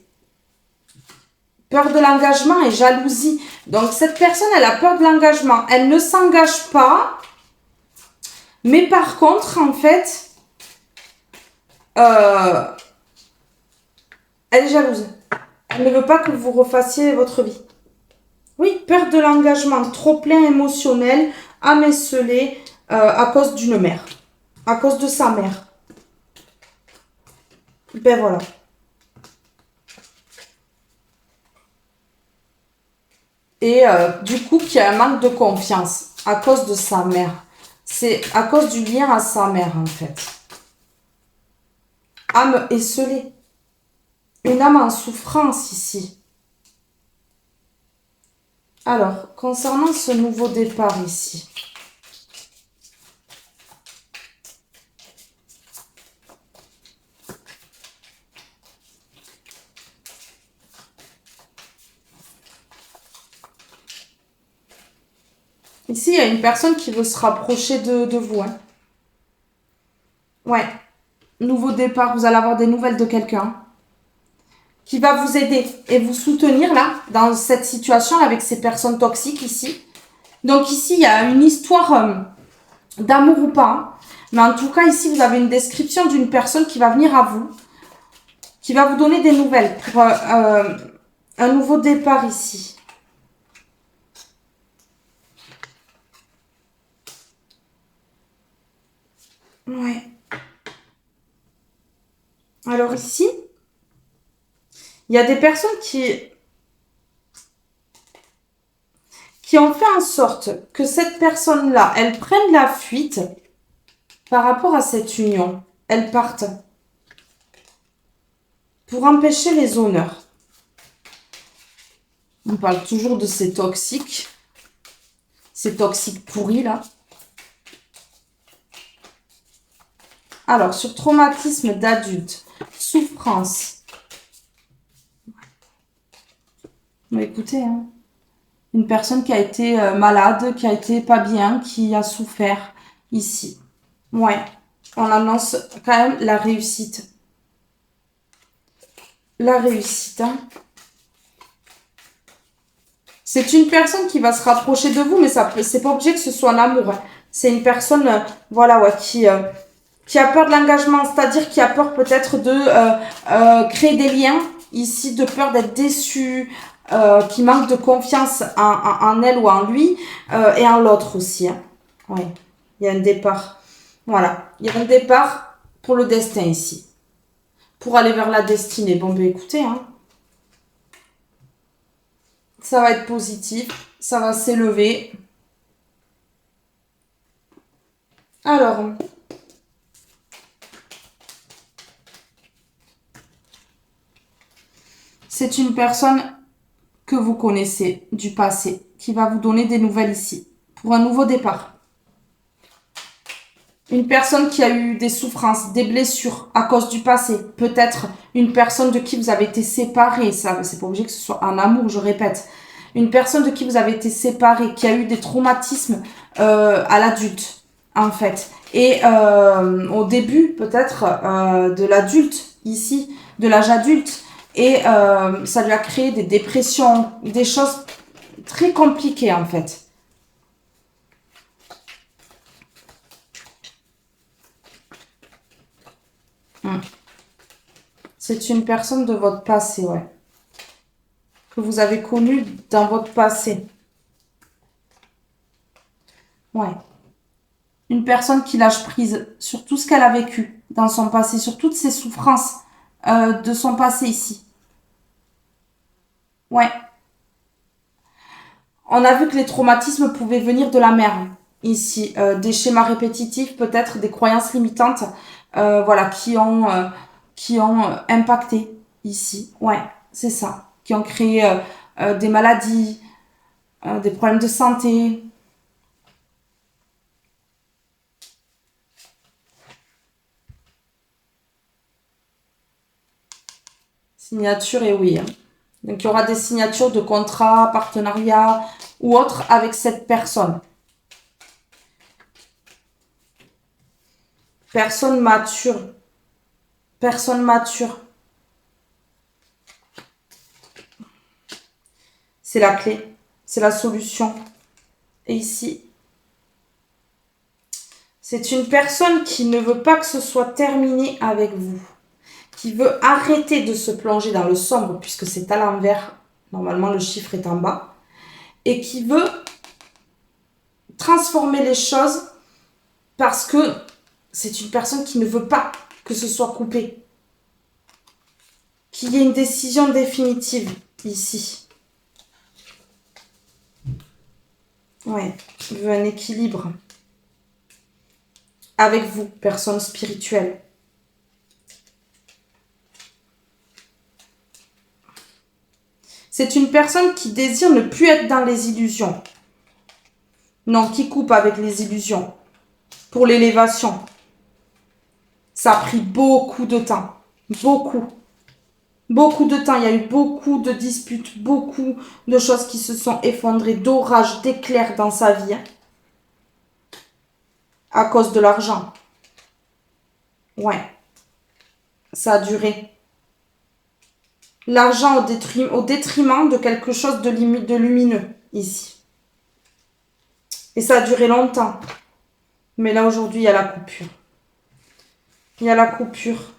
Peur de l'engagement et jalousie. Donc, cette personne, elle a peur de l'engagement. Elle ne s'engage pas. Mais par contre, en fait, elle est jalouse. Elle ne veut pas que vous refassiez votre vie. Oui, peur de l'engagement, trop plein émotionnel, amecelé à cause d'une mère. À cause de sa mère. Ben voilà. Et du coup, qu'il y a un manque de confiance à cause de sa mère. C'est à cause du lien à sa mère, en fait. Âme esselée. Une âme en souffrance ici. Alors, concernant ce nouveau départ ici. Ici, il y a une personne qui veut se rapprocher de vous. Hein. Ouais. Nouveau départ, vous allez avoir des nouvelles de quelqu'un qui va vous aider et vous soutenir là, dans cette situation avec ces personnes toxiques ici. Donc ici, il y a une histoire d'amour ou pas. Mais en tout cas, ici, vous avez une description d'une personne qui va venir à vous, qui va vous donner des nouvelles pour un nouveau départ ici. Ouais. Alors ici, il y a des personnes qui ont fait en sorte que cette personne-là, elle prenne la fuite par rapport à cette union. Elle parte pour empêcher les honneurs. On parle toujours de ces toxiques pourris là. Alors, sur traumatisme d'adulte, souffrance. Mais écoutez, hein, une personne qui a été malade, qui a été pas bien, qui a souffert ici. Ouais, on annonce quand même la réussite. La réussite, hein. C'est une personne qui va se rapprocher de vous, mais c'est pas obligé que ce soit un amour. Hein. C'est une personne, voilà, ouais, qui a peur de l'engagement, c'est-à-dire qui a peur peut-être de créer des liens ici, de peur d'être déçu, qui manque de confiance en elle ou en lui, et en l'autre aussi. Hein. Oui, il y a un départ. Voilà, il y a un départ pour le destin ici, pour aller vers la destinée. Bon, ben écoutez, hein, ça va être positif, ça va s'élever. Alors, c'est une personne que vous connaissez du passé qui va vous donner des nouvelles ici pour un nouveau départ. Une personne qui a eu des souffrances, des blessures à cause du passé. Peut-être une personne de qui vous avez été séparé. Ça, c'est pas obligé que ce soit un amour, je répète. Une personne de qui vous avez été séparé, qui a eu des traumatismes à l'adulte, en fait. Et au début, peut-être, de l'adulte, ici, de l'âge adulte. Et ça lui a créé des dépressions, des choses très compliquées, en fait. C'est une personne de votre passé, ouais. Que vous avez connue dans votre passé. Ouais. Une personne qui lâche prise sur tout ce qu'elle a vécu dans son passé, sur toutes ses souffrances de son passé ici. Ouais. On a vu que les traumatismes pouvaient venir de la mère ici. Des schémas répétitifs, peut-être des croyances limitantes, voilà, qui ont impacté ici. Ouais, c'est ça. Qui ont créé des maladies, des problèmes de santé. Signature et oui. Hein. Donc, il y aura des signatures de contrats, partenariats ou autres avec cette personne. Personne mature. Personne mature. C'est la clé. C'est la solution. Et ici, c'est une personne qui ne veut pas que ce soit terminé avec vous. Qui veut arrêter de se plonger dans le sombre, puisque c'est à l'envers. Normalement, le chiffre est en bas. Et qui veut transformer les choses parce que c'est une personne qui ne veut pas que ce soit coupé. Qu'il y ait une décision définitive ici. Ouais, il veut un équilibre. Avec vous, personne spirituelle. C'est une personne qui désire ne plus être dans les illusions. Non, qui coupe avec les illusions. Pour l'élévation. Ça a pris beaucoup de temps. Beaucoup. Beaucoup de temps. Il y a eu beaucoup de disputes. Beaucoup de choses qui se sont effondrées. D'orages, d'éclairs dans sa vie. À cause de l'argent. Ouais. Ça a duré. L'argent au détriment de quelque chose de lumineux, ici. Et ça a duré longtemps. Mais là, aujourd'hui, il y a la coupure. Il y a la coupure.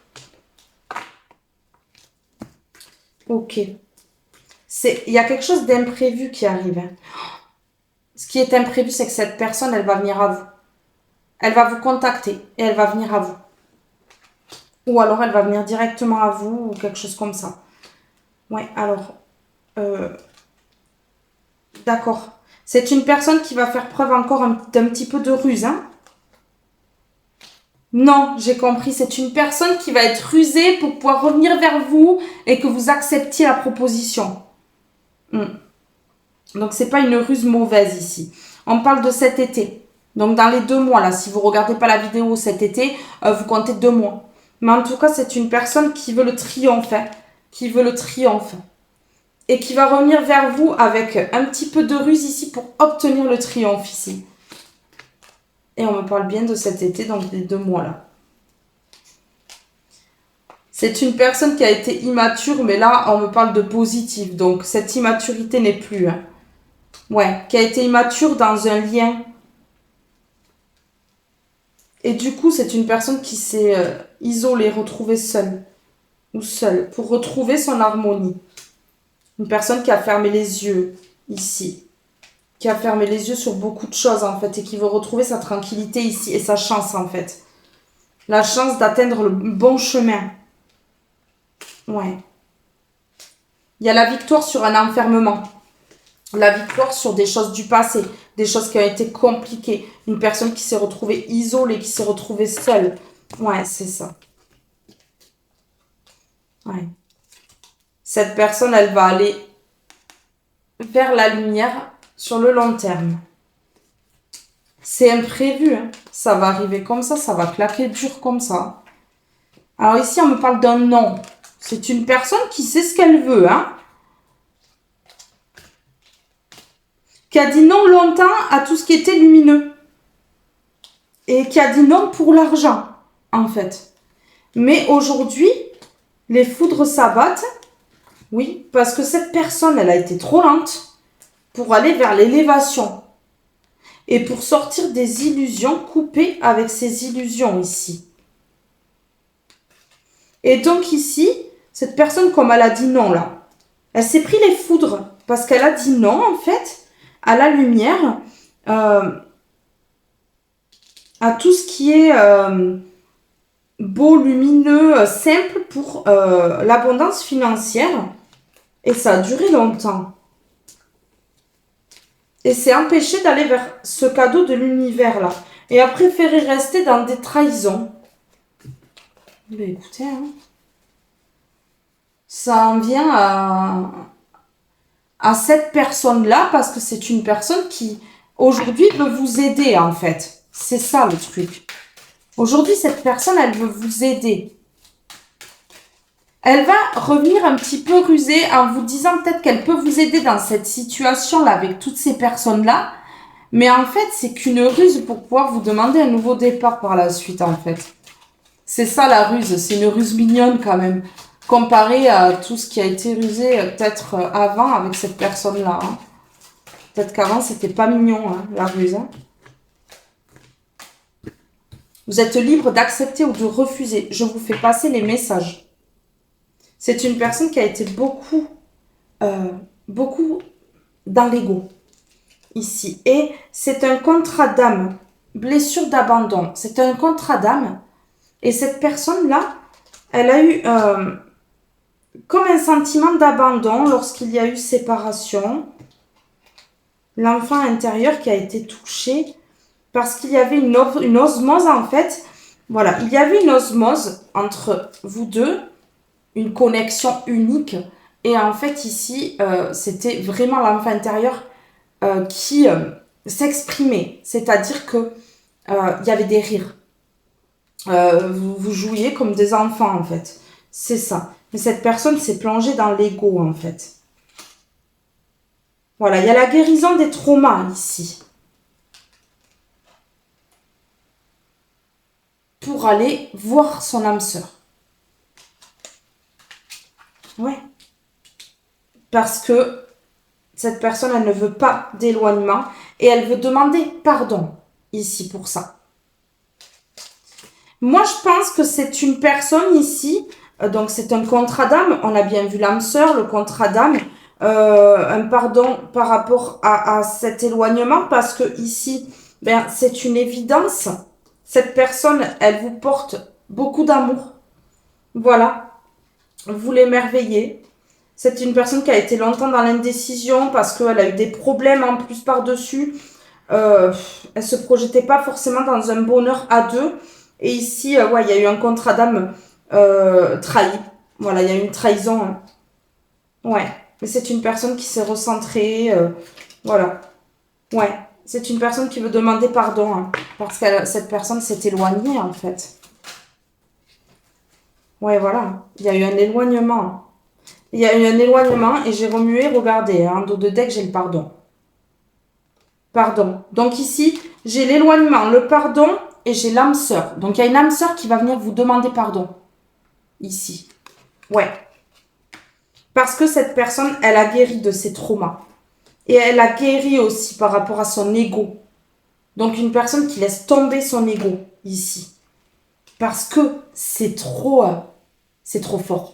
Ok. Il y a quelque chose d'imprévu qui arrive. Hein. Ce qui est imprévu, c'est que cette personne, elle va venir à vous. Elle va vous contacter et elle va venir à vous. Ou alors elle va venir directement à vous ou quelque chose comme ça. Ouais, alors... d'accord. C'est une personne qui va faire preuve encore d'un petit peu de ruse. Hein. Non, j'ai compris. C'est une personne qui va être rusée pour pouvoir revenir vers vous et que vous acceptiez la proposition. Donc, c'est pas une ruse mauvaise ici. On parle de cet été. Donc, dans les 2 mois, là, si vous regardez pas la vidéo cet été, vous comptez 2 mois. Mais en tout cas, c'est une personne qui veut le triomphe. Hein, qui veut le triomphe. Et qui va revenir vers vous avec un petit peu de ruse ici pour obtenir le triomphe ici. Et on me parle bien de cet été, donc des 2 mois là. C'est une personne qui a été immature, mais là, on me parle de positif. Donc, cette immaturité n'est plus. Hein. Ouais, qui a été immature dans un lien. Et du coup, c'est une personne qui s'est isolée, retrouvée seule. Ou seule, pour retrouver son harmonie. Une personne qui a fermé les yeux, ici. Qui a fermé les yeux sur beaucoup de choses, en fait. Et qui veut retrouver sa tranquillité ici. Et sa chance, en fait. La chance d'atteindre le bon chemin. Ouais. Il y a la victoire sur un enfermement. La victoire sur des choses du passé. Des choses qui ont été compliquées. Une personne qui s'est retrouvée isolée, qui s'est retrouvée seule. Ouais, c'est ça. Ouais. Cette personne, elle va aller vers la lumière sur le long terme. C'est imprévu. Hein. Ça va arriver comme ça va claquer dur comme ça. Alors ici, on me parle d'un non. C'est une personne qui sait ce qu'elle veut, hein. Qui a dit non longtemps à tout ce qui était lumineux. Et qui a dit non pour l'argent, en fait. Mais aujourd'hui, les foudres s'abattent. Oui, parce que cette personne, elle a été trop lente pour aller vers l'élévation. Et pour sortir des illusions, couper avec ces illusions ici. Et donc ici, cette personne, comme elle a dit non là, elle s'est pris les foudres parce qu'elle a dit non en fait à la lumière, à tout ce qui est beau, lumineux, simple pour l'abondance financière. Et ça a duré longtemps. Et c'est empêché d'aller vers ce cadeau de l'univers là. Et a préféré rester dans des trahisons. Mais écoutez, hein, ça en vient à cette personne-là parce que c'est une personne qui, aujourd'hui, veut vous aider, en fait. C'est ça, le truc. Aujourd'hui, cette personne, elle veut vous aider. Elle va revenir un petit peu rusée en vous disant peut-être qu'elle peut vous aider dans cette situation-là avec toutes ces personnes-là. Mais en fait, c'est qu'une ruse pour pouvoir vous demander un nouveau départ par la suite, en fait. C'est ça, la ruse. C'est une ruse mignonne, quand même. Comparé à tout ce qui a été rusé peut-être avant avec cette personne-là. Hein. Peut-être qu'avant, c'était pas mignon, hein, la ruse. Hein. Vous êtes libre d'accepter ou de refuser. Je vous fais passer les messages. C'est une personne qui a été beaucoup dans l'ego, ici. Et c'est un contrat d'âme. Blessure d'abandon. C'est un contrat d'âme. Et cette personne-là, elle a eu... comme un sentiment d'abandon lorsqu'il y a eu séparation. L'enfant intérieur qui a été touché parce qu'il y avait une osmose en fait. Voilà, il y avait une osmose entre vous deux, une connexion unique. Et en fait ici, c'était vraiment l'enfant intérieur qui s'exprimait. C'est-à-dire que il y avait des rires. Vous jouiez comme des enfants en fait. C'est ça. Mais cette personne s'est plongée dans l'ego, en fait. Voilà, il y a la guérison des traumas, ici. Pour aller voir son âme sœur. Ouais. Parce que cette personne, elle ne veut pas d'éloignement et elle veut demander pardon, ici, pour ça. Moi, je pense que c'est une personne ici, donc c'est un contrat d'âme, on a bien vu l'âme sœur, le contrat d'âme, un pardon par rapport à cet éloignement, parce que ici, ben, c'est une évidence, cette personne, elle vous porte beaucoup d'amour, voilà, vous l'émerveillez. C'est une personne qui a été longtemps dans l'indécision parce qu'elle a eu des problèmes en plus par-dessus. Elle se projetait pas forcément dans un bonheur à deux. Et ici, ouais, il y a eu un contrat d'âme trahi. Voilà, il y a eu une trahison. Hein. Ouais, mais c'est une personne qui s'est recentrée. Voilà, ouais. C'est une personne qui veut demander pardon. Hein, parce que cette personne s'est éloignée, en fait. Ouais, voilà. Il y a eu un éloignement. Il y a eu un éloignement et j'ai remué, regardez, en dos de deck, j'ai le pardon. Pardon. Donc ici, j'ai l'éloignement, le pardon et j'ai l'âme sœur. Donc il y a une âme sœur qui va venir vous demander pardon. Ici. Ouais. Parce que cette personne, elle a guéri de ses traumas. Et elle a guéri aussi par rapport à son ego. Donc une personne qui laisse tomber son ego ici. Parce que c'est trop fort.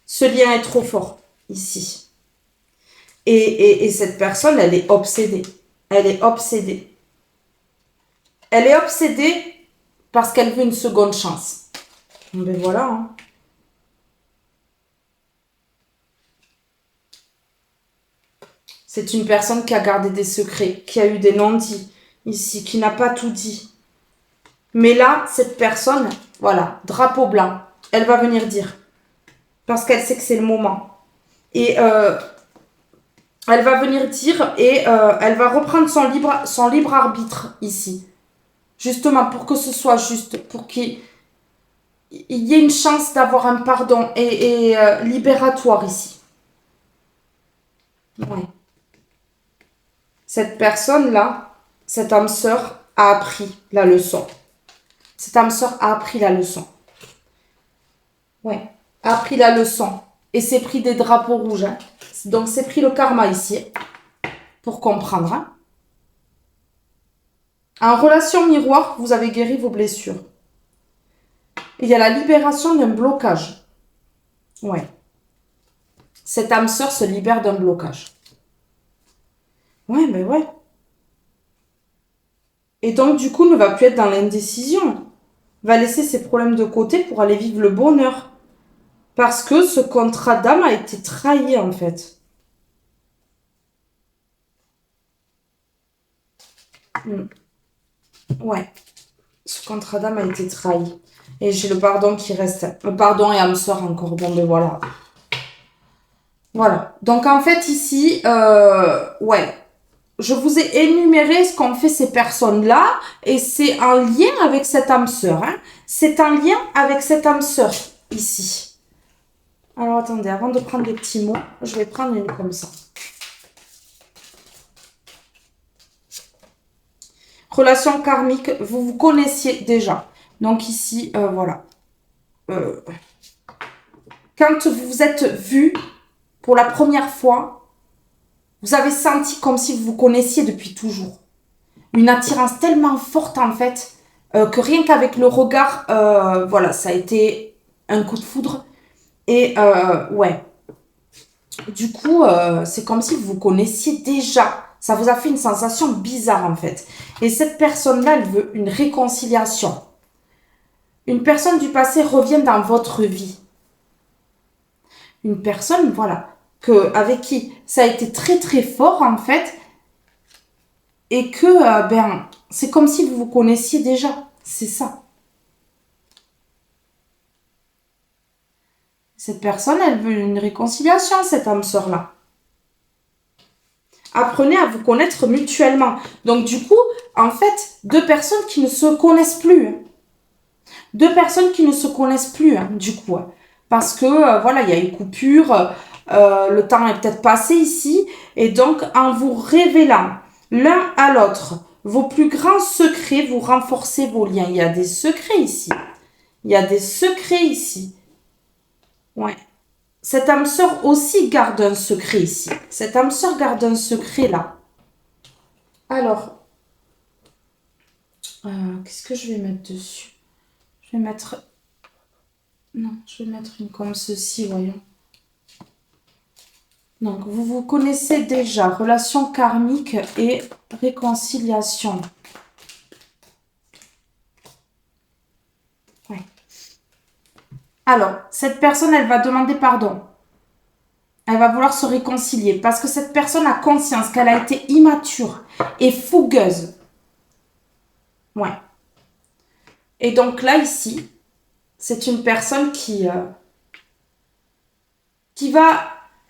Ce lien est trop fort ici. Et cette personne, elle est obsédée. Elle est obsédée. Elle est obsédée parce qu'elle veut une seconde chance. Ben voilà. Hein. C'est une personne qui a gardé des secrets, qui a eu des non-dits ici, qui n'a pas tout dit. Mais là, cette personne, voilà, drapeau blanc, elle va venir dire. Parce qu'elle sait que c'est le moment. Et elle va venir dire et elle va reprendre son libre arbitre ici. Justement, pour que ce soit juste, pour qu'il y ait une chance d'avoir un pardon et libératoire ici. Ouais. Cette personne-là, cette âme sœur, a appris la leçon. Cette âme sœur a appris la leçon. Ouais, a appris la leçon. Et s'est pris des drapeaux rouges. Hein. Donc, c'est pris le karma ici, pour comprendre. Hein. En relation miroir, vous avez guéri vos blessures. Il y a la libération d'un blocage. Ouais. Cette âme sœur se libère d'un blocage. Ouais, mais ouais. Et donc, du coup, ne va plus être dans l'indécision. Va laisser ses problèmes de côté pour aller vivre le bonheur. Parce que ce contrat d'âme a été trahi, en fait. Ouais. Ce contrat d'âme a été trahi. Et j'ai le pardon qui reste. Le pardon et âme sœur encore. Bon, ben voilà. Voilà. Donc, en fait, ici, ouais. Je vous ai énuméré ce qu'ont fait ces personnes-là. Et c'est en lien avec cette âme sœur. Hein. C'est en lien avec cette âme sœur, ici. Alors, attendez. Avant de prendre des petits mots, je vais prendre une comme ça. Relation karmique, vous vous connaissiez déjà. Donc ici, voilà. Quand vous vous êtes vu pour la première fois, vous avez senti comme si vous vous connaissiez depuis toujours. Une attirance tellement forte en fait, que rien qu'avec le regard, voilà, ça a été un coup de foudre. Et ouais. Du coup, c'est comme si vous vous connaissiez déjà. Ça vous a fait une sensation bizarre en fait. Et cette personne-là, elle veut une réconciliation. Une personne du passé revient dans votre vie. Une personne, voilà, avec qui ça a été très très fort en fait. Et que, ben, c'est comme si vous vous connaissiez déjà. C'est ça. Cette personne, elle veut une réconciliation, cette âme sœur-là. Apprenez à vous connaître mutuellement. Donc, du coup, en fait, deux personnes qui ne se connaissent plus. Deux personnes qui ne se connaissent plus, hein, du coup. Parce que, voilà, il y a une coupure, le temps est peut-être passé ici. Et donc, en vous révélant l'un à l'autre vos plus grands secrets, vous renforcez vos liens. Il y a des secrets ici. Il y a des secrets ici. Ouais. Cette âme sœur aussi garde un secret ici. Cette âme sœur garde un secret là. Alors, qu'est-ce que je vais mettre dessus? vais mettre... Non, je vais mettre une comme ceci, voyons. Donc, vous vous connaissez déjà. Relation karmique et réconciliation. Ouais. Alors, cette personne, elle va demander pardon. Elle va vouloir se réconcilier parce que cette personne a conscience qu'elle a été immature et fougueuse. Ouais. Et donc là, ici, c'est une personne qui va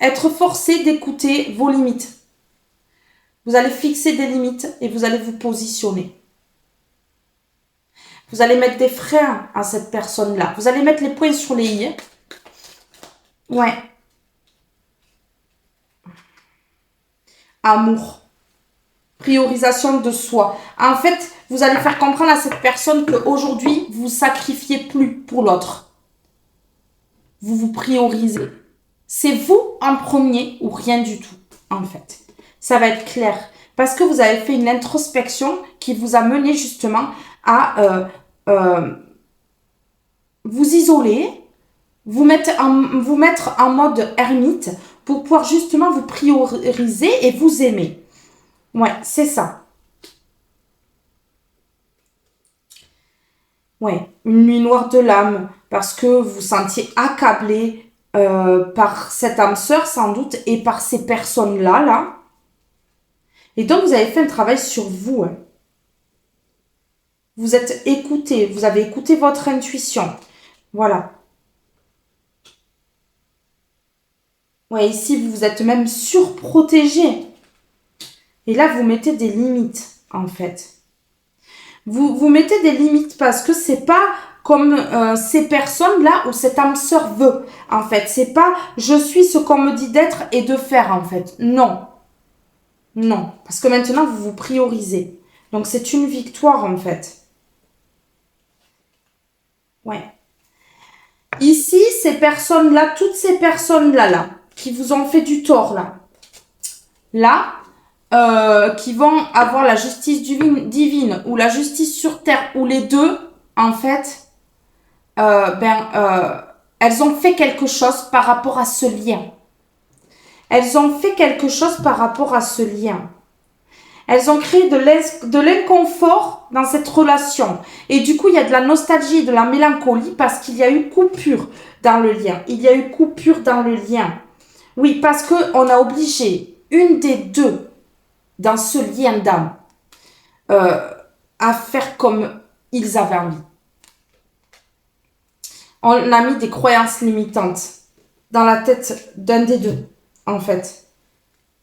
être forcée d'écouter vos limites. Vous allez fixer des limites et vous allez vous positionner. Vous allez mettre des freins à cette personne-là. Vous allez mettre les points sur les i. Ouais. Amour. Priorisation de soi. En fait, vous allez faire comprendre à cette personne qu'aujourd'hui, vous ne sacrifiez plus pour l'autre. Vous vous priorisez. C'est vous en premier ou rien du tout, en fait. Ça va être clair. Parce que vous avez fait une introspection qui vous a mené justement à vous isoler, vous mettre en mode ermite pour pouvoir justement vous prioriser et vous aimer. Ouais, c'est ça. Ouais, une nuit noire de l'âme parce que vous sentiez accablé par cette âme sœur sans doute et par ces personnes-là, là. Et donc, vous avez fait un travail sur vous. Hein. Vous êtes écouté, vous avez écouté votre intuition. Voilà. Ouais, ici, vous vous êtes même surprotégé. Et là, vous mettez des limites, en fait. Vous mettez des limites parce que c'est pas comme ces personnes-là où cette âme sœur veut, en fait. C'est pas je suis ce qu'on me dit d'être et de faire, en fait. Non. Non. Parce que maintenant, vous vous priorisez. Donc, c'est une victoire, en fait. Ouais. Ici, ces personnes-là, toutes ces personnes-là, là, qui vous ont fait du tort, là, qui vont avoir la justice divine ou la justice sur terre, ou les deux, en fait, elles ont fait quelque chose par rapport à ce lien. Elles ont fait quelque chose par rapport à ce lien. Elles ont créé de l'inconfort dans cette relation. Et du coup, il y a de la nostalgie, de la mélancolie parce qu'il y a eu coupure dans le lien. Il y a eu coupure dans le lien. Oui, parce qu'on a obligé une des deux dans ce lien d'âme à faire comme ils avaient envie. On a mis des croyances limitantes dans la tête d'un des deux, en fait.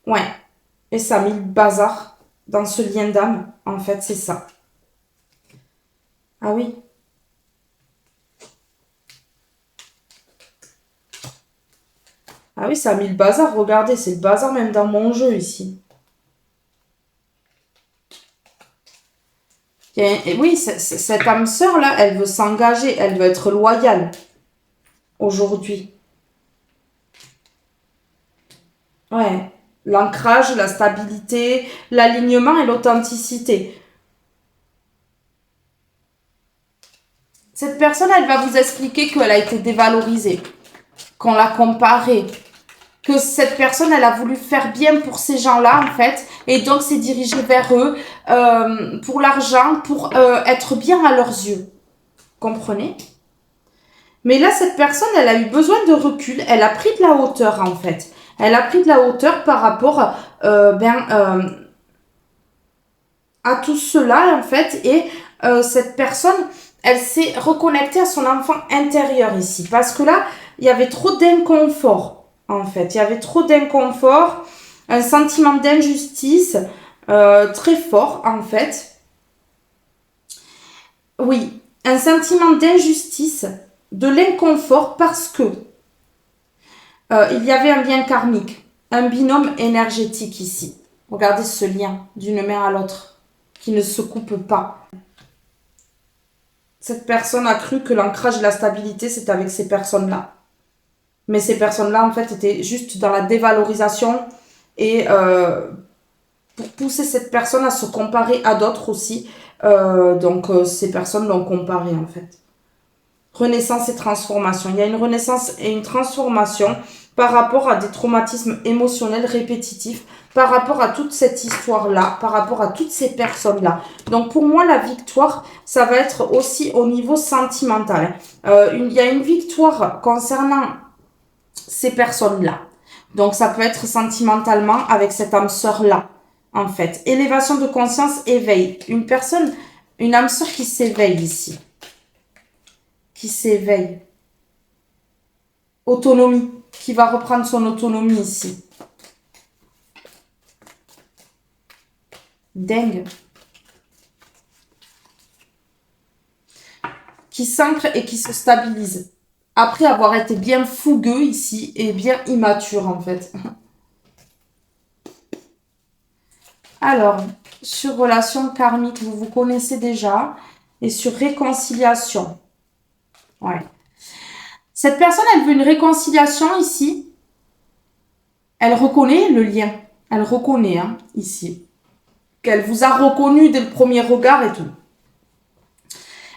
Ouais. Et ça a mis le bazar dans ce lien d'âme. En fait, c'est ça. Ah oui. Ah oui, ça a mis le bazar. Regardez, c'est le bazar même dans mon jeu ici. Et oui, cette âme sœur là, elle veut s'engager, elle veut être loyale aujourd'hui. Ouais, l'ancrage, la stabilité, l'alignement et l'authenticité. Cette personne, elle va vous expliquer qu'elle a été dévalorisée, qu'on l'a comparée, que cette personne, elle a voulu faire bien pour ces gens-là, en fait, et donc s'est dirigée vers eux pour l'argent, pour être bien à leurs yeux. Comprenez? Mais là, cette personne, elle a eu besoin de recul, elle a pris de la hauteur, en fait. Elle a pris de la hauteur par rapport à tout cela, en fait, et cette personne, elle s'est reconnectée à son enfant intérieur ici, parce que là, il y avait trop d'inconfort, en fait. Il y avait trop d'inconfort, un sentiment d'injustice très fort, en fait. Oui, un sentiment d'injustice, de l'inconfort, parce que il y avait un lien karmique, un binôme énergétique ici. Regardez ce lien d'une main à l'autre, qui ne se coupe pas. Cette personne a cru que l'ancrage et la stabilité, c'était avec ces personnes-là. Mais ces personnes-là, en fait, étaient juste dans la dévalorisation et pour pousser cette personne à se comparer à d'autres aussi. Donc, ces personnes l'ont comparé, en fait. renaissance et transformation. Il y a une renaissance et une transformation par rapport à des traumatismes émotionnels répétitifs, par rapport à toute cette histoire-là, par rapport à toutes ces personnes-là. Donc pour moi, la victoire, ça va être aussi au niveau sentimental. Il y a une victoire concernant ces personnes-là. Donc ça peut être sentimentalement avec cette âme sœur-là, en fait. Élévation de conscience, éveil. Une personne, une âme sœur qui s'éveille ici. Qui s'éveille. Autonomie. Qui va reprendre son autonomie ici. Dingue. Qui s'ancre et qui se stabilise. Après avoir été bien fougueux ici et bien immature en fait. Alors, sur relation karmique, vous vous connaissez déjà. Et sur réconciliation. Ouais. Cette personne, elle veut une réconciliation ici. Elle reconnaît le lien. Elle reconnaît ici. Qu'elle vous a reconnu dès le premier regard et tout.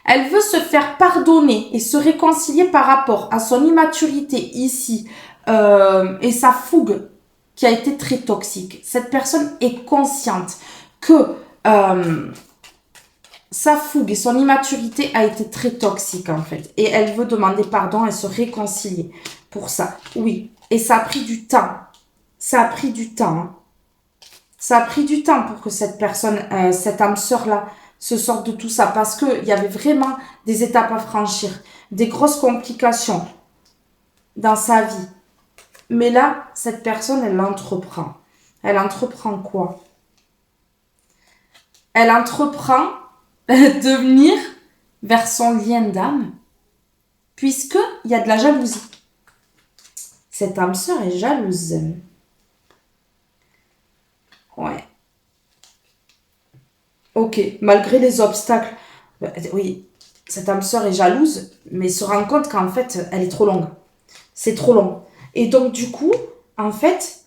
Elle veut se faire pardonner et se réconcilier par rapport à son immaturité ici et sa fougue qui a été très toxique. Cette personne est consciente que sa fougue et son immaturité a été très toxique en fait. Et elle veut demander pardon et se réconcilier pour ça. Oui, et ça a pris du temps. Ça a pris du temps. Ça a pris du temps pour que cette personne, cette âme sœur-là, se sorte de tout ça. Parce qu'il y avait vraiment des étapes à franchir. Des grosses complications dans sa vie. Mais là, cette personne, elle entreprend. Elle entreprend quoi? Elle entreprend de venir vers son lien d'âme. Puisqu'il y a de la jalousie. Cette âme sœur est jalouse. Ouais. Ok, malgré les obstacles. Oui, cette âme sœur est jalouse, mais se rend compte qu'en fait, elle est trop longue. C'est trop long. Et donc, du coup, en fait,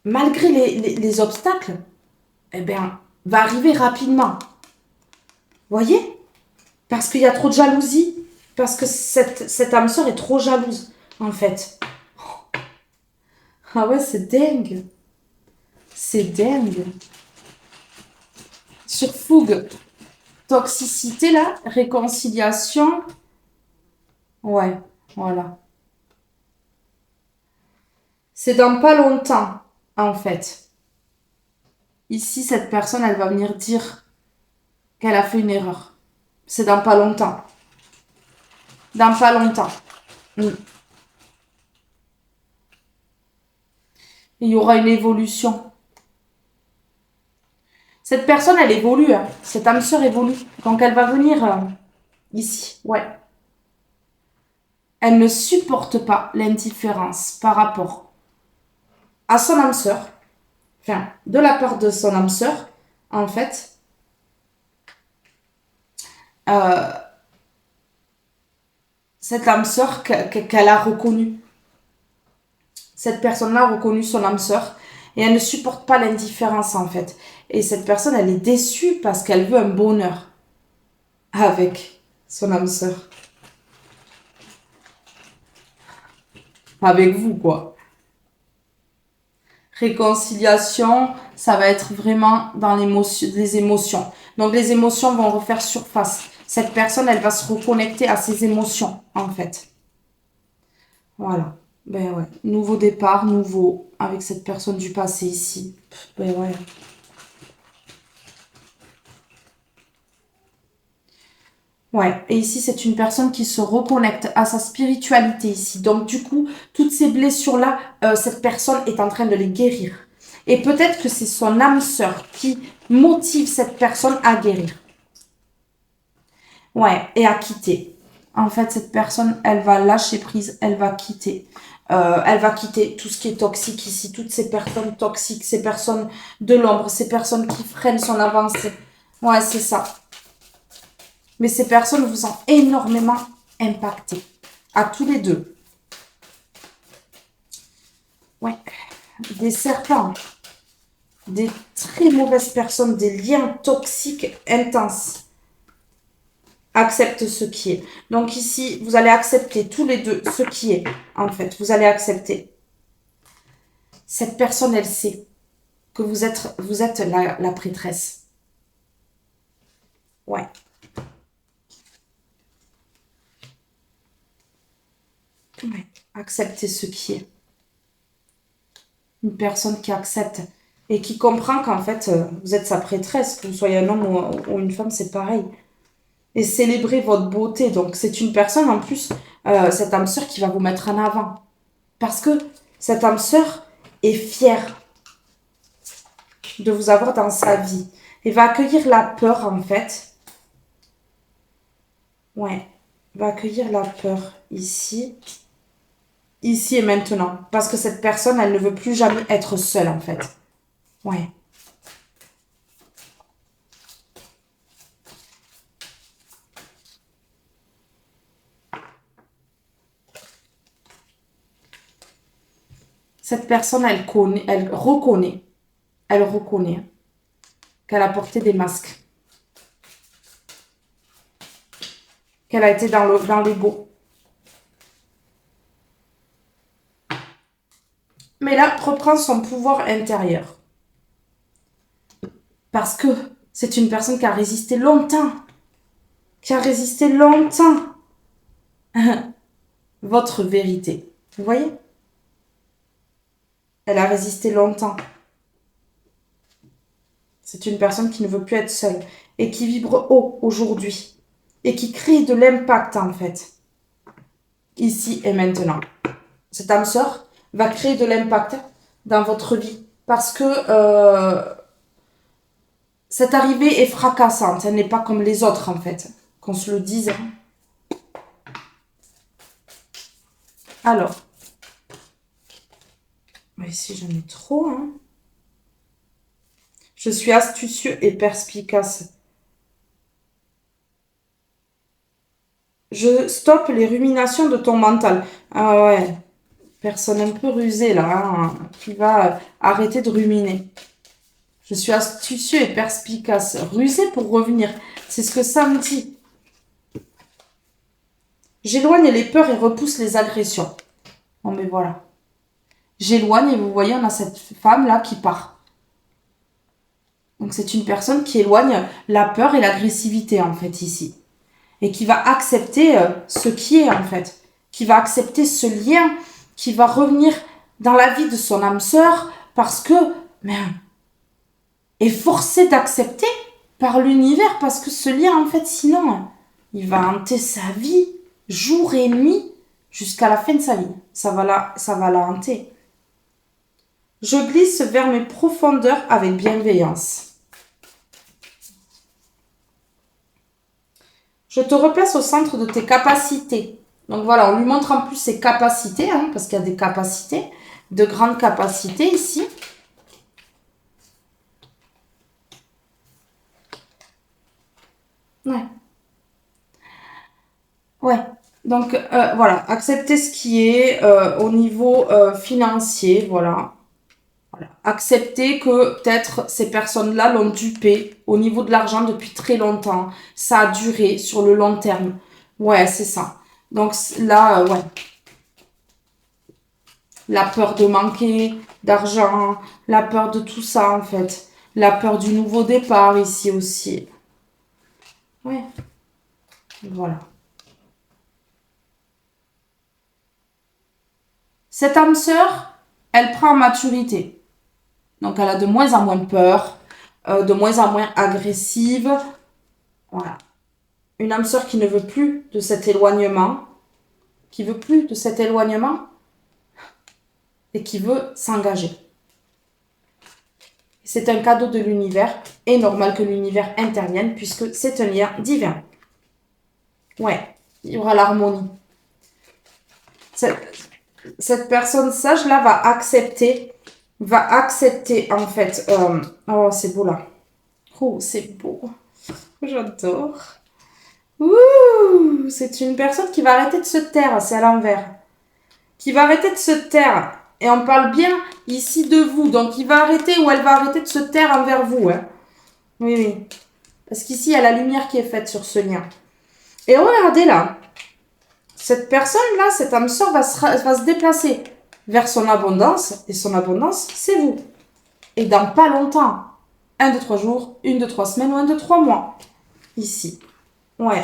malgré les obstacles, eh bien, va arriver rapidement. Voyez? Parce qu'il y a trop de jalousie. Parce que cette âme sœur est trop jalouse, en fait. Ah ouais, c'est dingue. C'est dingue. Sur fougue, toxicité, là, réconciliation. Ouais, voilà. C'est dans pas longtemps, en fait. Ici, cette personne, elle va venir dire qu'elle a fait une erreur. C'est dans pas longtemps. Dans pas longtemps. Il y aura une évolution. Cette personne, elle évolue. Cette âme sœur évolue. Donc, elle va venir ici. Ouais. Elle ne supporte pas l'indifférence par rapport à son âme sœur. Enfin, de la part de son âme sœur, en fait. Cette âme sœur qu'elle a reconnue. Cette personne-là a reconnu son âme sœur et elle ne supporte pas l'indifférence en fait. Et cette personne, elle est déçue parce qu'elle veut un bonheur avec son âme sœur. Avec vous, quoi. Réconciliation, ça va être vraiment dans les émotions. Donc, les émotions vont refaire surface. Cette personne, elle va se reconnecter à ses émotions, en fait. Voilà. Ben ouais. Nouveau départ, nouveau, avec cette personne du passé ici. Ben ouais. Ouais, et ici, c'est une personne qui se reconnecte à sa spiritualité ici. Donc, du coup, toutes ces blessures-là, cette personne est en train de les guérir. Et peut-être que c'est son âme sœur qui motive cette personne à guérir. Ouais, et à quitter. En fait, cette personne, elle va lâcher prise, elle va quitter. Elle va quitter tout ce qui est toxique ici, toutes ces personnes toxiques, ces personnes de l'ombre, ces personnes qui freinent son avancée. Ouais, c'est ça. Mais ces personnes vous ont énormément impacté. À tous les deux. Ouais. Des serpents. Des très mauvaises personnes. Des liens toxiques intenses. accepte ce qui est. Donc ici, vous allez accepter tous les deux ce qui est, en fait. Vous allez accepter. Cette personne, elle sait que vous êtes la prêtresse. Ouais. Ouais. Acceptez ce qui est. Une personne qui accepte et qui comprend qu'en fait, vous êtes sa prêtresse, que vous soyez un homme ou une femme, c'est pareil. Et célébrer votre beauté. Donc, c'est une personne, en plus, cette âme sœur qui va vous mettre en avant. Parce que cette âme sœur est fière de vous avoir dans sa vie. Et va accueillir la peur, en fait. Ouais. Va accueillir la peur ici. Ici et maintenant. Parce que cette personne, elle ne veut plus jamais être seule, en fait. Ouais. Cette personne, elle reconnaît qu'elle a porté des masques. Qu'elle a été dans l'ego. Mais là, reprend son pouvoir intérieur. Parce que c'est une personne qui a résisté longtemps. Votre vérité. Vous voyez? Elle a résisté longtemps. C'est une personne qui ne veut plus être seule. Et qui vibre haut aujourd'hui. Et qui crée de l'impact, en fait. Ici et maintenant. Cette âme sœur va créer de l'impact dans votre vie. Parce que cette arrivée est fracassante. Elle n'est pas comme les autres, en fait. Qu'on se le dise. Alors. Mais ici, j'en ai trop. Hein. Je suis astucieux et perspicace. Je stoppe les ruminations de ton mental. Ah ouais. Personne un peu rusée, là. Hein, qui va arrêter de ruminer. Je suis astucieux et perspicace. Rusé pour revenir. C'est ce que ça me dit. J'éloigne les peurs et repousse les agressions. Bon, mais voilà. J'éloigne et vous voyez, on a cette femme-là qui part. Donc, c'est une personne qui éloigne la peur et l'agressivité, en fait, ici. Et qui va accepter ce qui est, en fait. Qui va accepter ce lien, qui va revenir dans la vie de son âme sœur parce que, est forcé d'accepter par l'univers parce que ce lien, en fait, sinon, il va hanter sa vie jour et nuit jusqu'à la fin de sa vie. Ça va la hanter. Je glisse vers mes profondeurs avec bienveillance. Je te replace au centre de tes capacités. Donc voilà, on lui montre en plus ses capacités, hein, parce qu'il y a des capacités, de grandes capacités ici. Ouais. Ouais. Donc voilà, accepter ce qui est au niveau financier, voilà. Accepter que peut-être ces personnes-là l'ont dupé au niveau de l'argent depuis très longtemps. Ça a duré sur le long terme. Ouais, c'est ça. Donc là, ouais. La peur de manquer d'argent, la peur de tout ça en fait. La peur du nouveau départ ici aussi. Ouais. Voilà. Cette âme sœur, elle prend en maturité. Donc, elle a de moins en moins peur, de moins en moins agressive. Voilà. Une âme sœur qui ne veut plus de cet éloignement, et qui veut s'engager. C'est un cadeau de l'univers et normal que l'univers intervienne puisque c'est un lien divin. Ouais, il y aura l'harmonie. Cette personne sage-là va accepter en fait. Oh, c'est beau là. Oh, c'est beau. J'adore. Ouh, c'est une personne qui va arrêter de se taire, c'est à l'envers. Qui va arrêter de se taire. Et on parle bien ici de vous. Donc, il va arrêter ou elle va arrêter de se taire envers vous. Hein. Oui, oui. Parce qu'ici, il y a la lumière qui est faite sur ce lien. Et regardez là, cette personne-là, cette âme sœur va se déplacer vers son abondance. Et son abondance, c'est vous. Et dans pas longtemps. 1, 2, 3 jours, 1, 2, 3 semaines ou 1, 2, 3 mois. Ici. Ouais.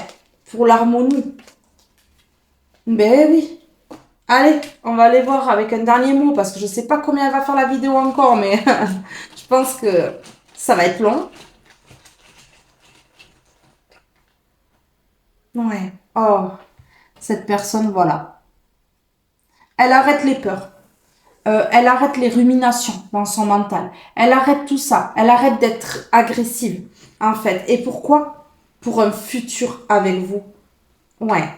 Pour l'harmonie. Ben oui. Allez, on va aller voir avec un dernier mot parce que je sais pas combien elle va faire la vidéo encore, mais je pense que ça va être long. Ouais. Oh, cette personne, voilà. Elle arrête les peurs. Elle arrête les ruminations dans son mental. Elle arrête tout ça. Elle arrête d'être agressive, en fait. Et pourquoi? Pour un futur avec vous. Ouais.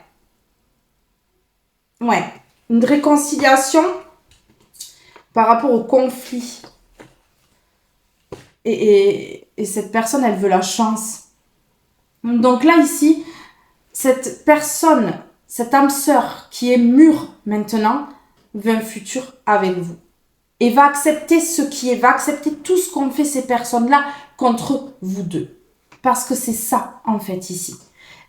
Ouais. Une réconciliation par rapport au conflit. Et cette personne, elle veut la chance. Donc là, ici, cette personne, cette âme sœur qui est mûre maintenant, veut un futur avec vous. Et va accepter ce qui est, va accepter tout ce qu'ont fait ces personnes-là contre vous deux. Parce que c'est ça, en fait, ici.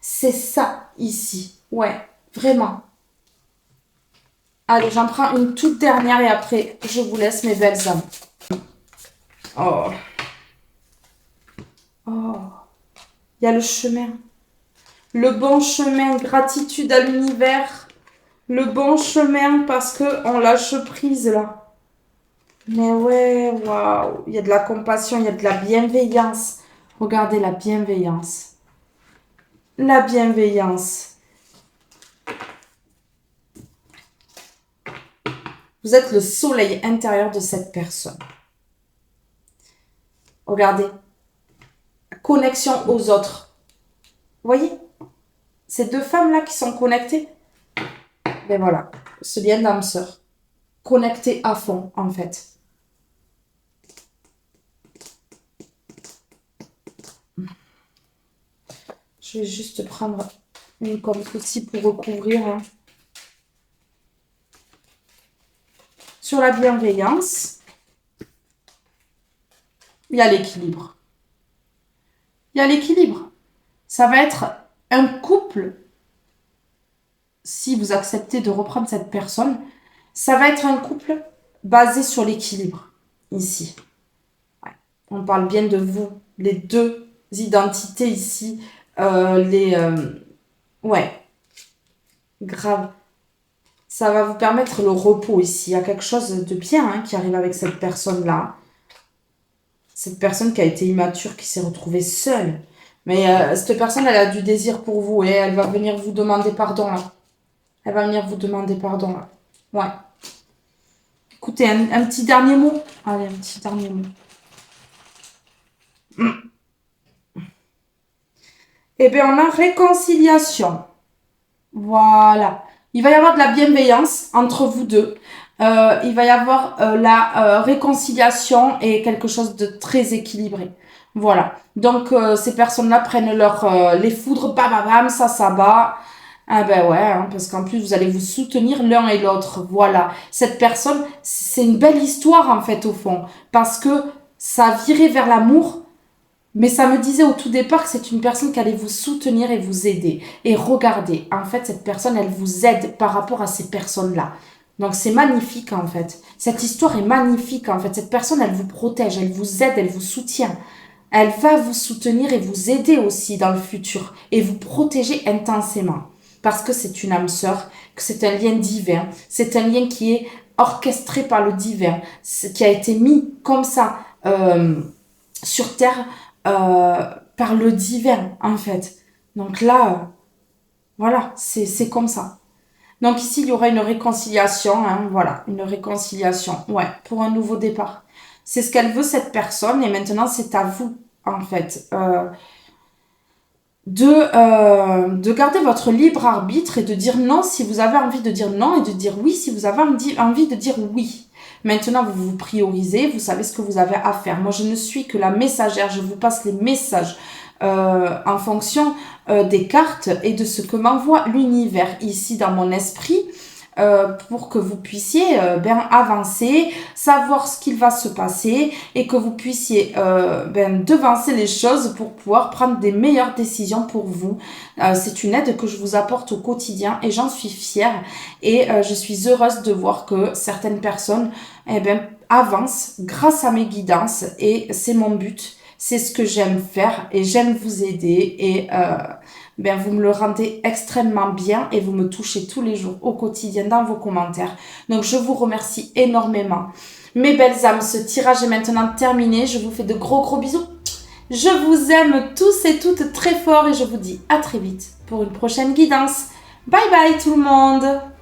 C'est ça, ici. Ouais, vraiment. Allez, j'en prends une toute dernière et après, je vous laisse, mes belles âmes. Oh. Oh. Il y a le chemin. Le bon chemin, gratitude à l'univers. Le bon chemin parce qu'on lâche prise, là. Mais ouais, waouh, il y a de la compassion, il y a de la bienveillance. Regardez la bienveillance. La bienveillance. Vous êtes le soleil intérieur de cette personne. Regardez. Connexion aux autres. Vous voyez? Ces deux femmes-là qui sont connectées. Ben voilà, ce lien d'âme sœur. Connecté à fond, en fait. Je vais juste prendre une comme ceci pour recouvrir. Hein. Sur la bienveillance, il y a l'équilibre. Il y a l'équilibre. Ça va être un couple, si vous acceptez de reprendre cette personne, ça va être un couple basé sur l'équilibre, ici. Ouais. On parle bien de vous, les deux identités ici, ouais, grave. Ça va vous permettre le repos ici. Il y a quelque chose de bien hein, qui arrive avec cette personne-là. Cette personne qui a été immature, qui s'est retrouvée seule. Mais cette personne, elle a du désir pour vous et elle va venir vous demander pardon. Là. Elle va venir vous demander pardon. Là. Ouais. Écoutez, un petit dernier mot. Allez, un petit dernier mot. Eh bien, on a réconciliation. Voilà. Il va y avoir de la bienveillance entre vous deux. Il va y avoir la réconciliation et quelque chose de très équilibré. Voilà. Donc, ces personnes-là prennent les foudres, bam, bam, bam, ça bat. Ah ben ouais, hein, parce qu'en plus, vous allez vous soutenir l'un et l'autre. Voilà. Cette personne, c'est une belle histoire, en fait, au fond. Parce que ça a viré vers l'amour. Mais ça me disait au tout départ que c'est une personne qui allait vous soutenir et vous aider. Et regardez, en fait, cette personne, elle vous aide par rapport à ces personnes-là. Donc, c'est magnifique, en fait. Cette histoire est magnifique, en fait. Cette personne, elle vous protège, elle vous aide, elle vous soutient. Elle va vous soutenir et vous aider aussi dans le futur. Et vous protéger intensément. Parce que c'est une âme sœur, que c'est un lien divin. C'est un lien qui est orchestré par le divin. Qui a été mis comme ça sur Terre par le divin, en fait. Donc là, voilà, c'est comme ça. Donc ici, il y aura une réconciliation, hein, voilà, une réconciliation, ouais, pour un nouveau départ. C'est ce qu'elle veut, cette personne, et maintenant, c'est à vous, en fait, de garder votre libre arbitre et de dire non si vous avez envie de dire non et de dire oui si vous avez envie de dire oui. Maintenant, vous vous priorisez, vous savez ce que vous avez à faire. Moi, je ne suis que la messagère, je vous passe les messages en fonction des cartes et de ce que m'envoie l'univers ici dans mon esprit. pour que vous puissiez avancer, savoir ce qu'il va se passer et que vous puissiez devancer les choses pour pouvoir prendre des meilleures décisions pour vous. C'est une aide que je vous apporte au quotidien et j'en suis fière et je suis heureuse de voir que certaines personnes avancent grâce à mes guidances et c'est mon but. C'est ce que j'aime faire et j'aime vous aider et vous me le rendez extrêmement bien et vous me touchez tous les jours au quotidien dans vos commentaires. Donc je vous remercie énormément. Mes belles âmes, ce tirage est maintenant terminé. Je vous fais de gros bisous. Je vous aime tous et toutes très fort et je vous dis à très vite pour une prochaine guidance. Bye bye tout le monde!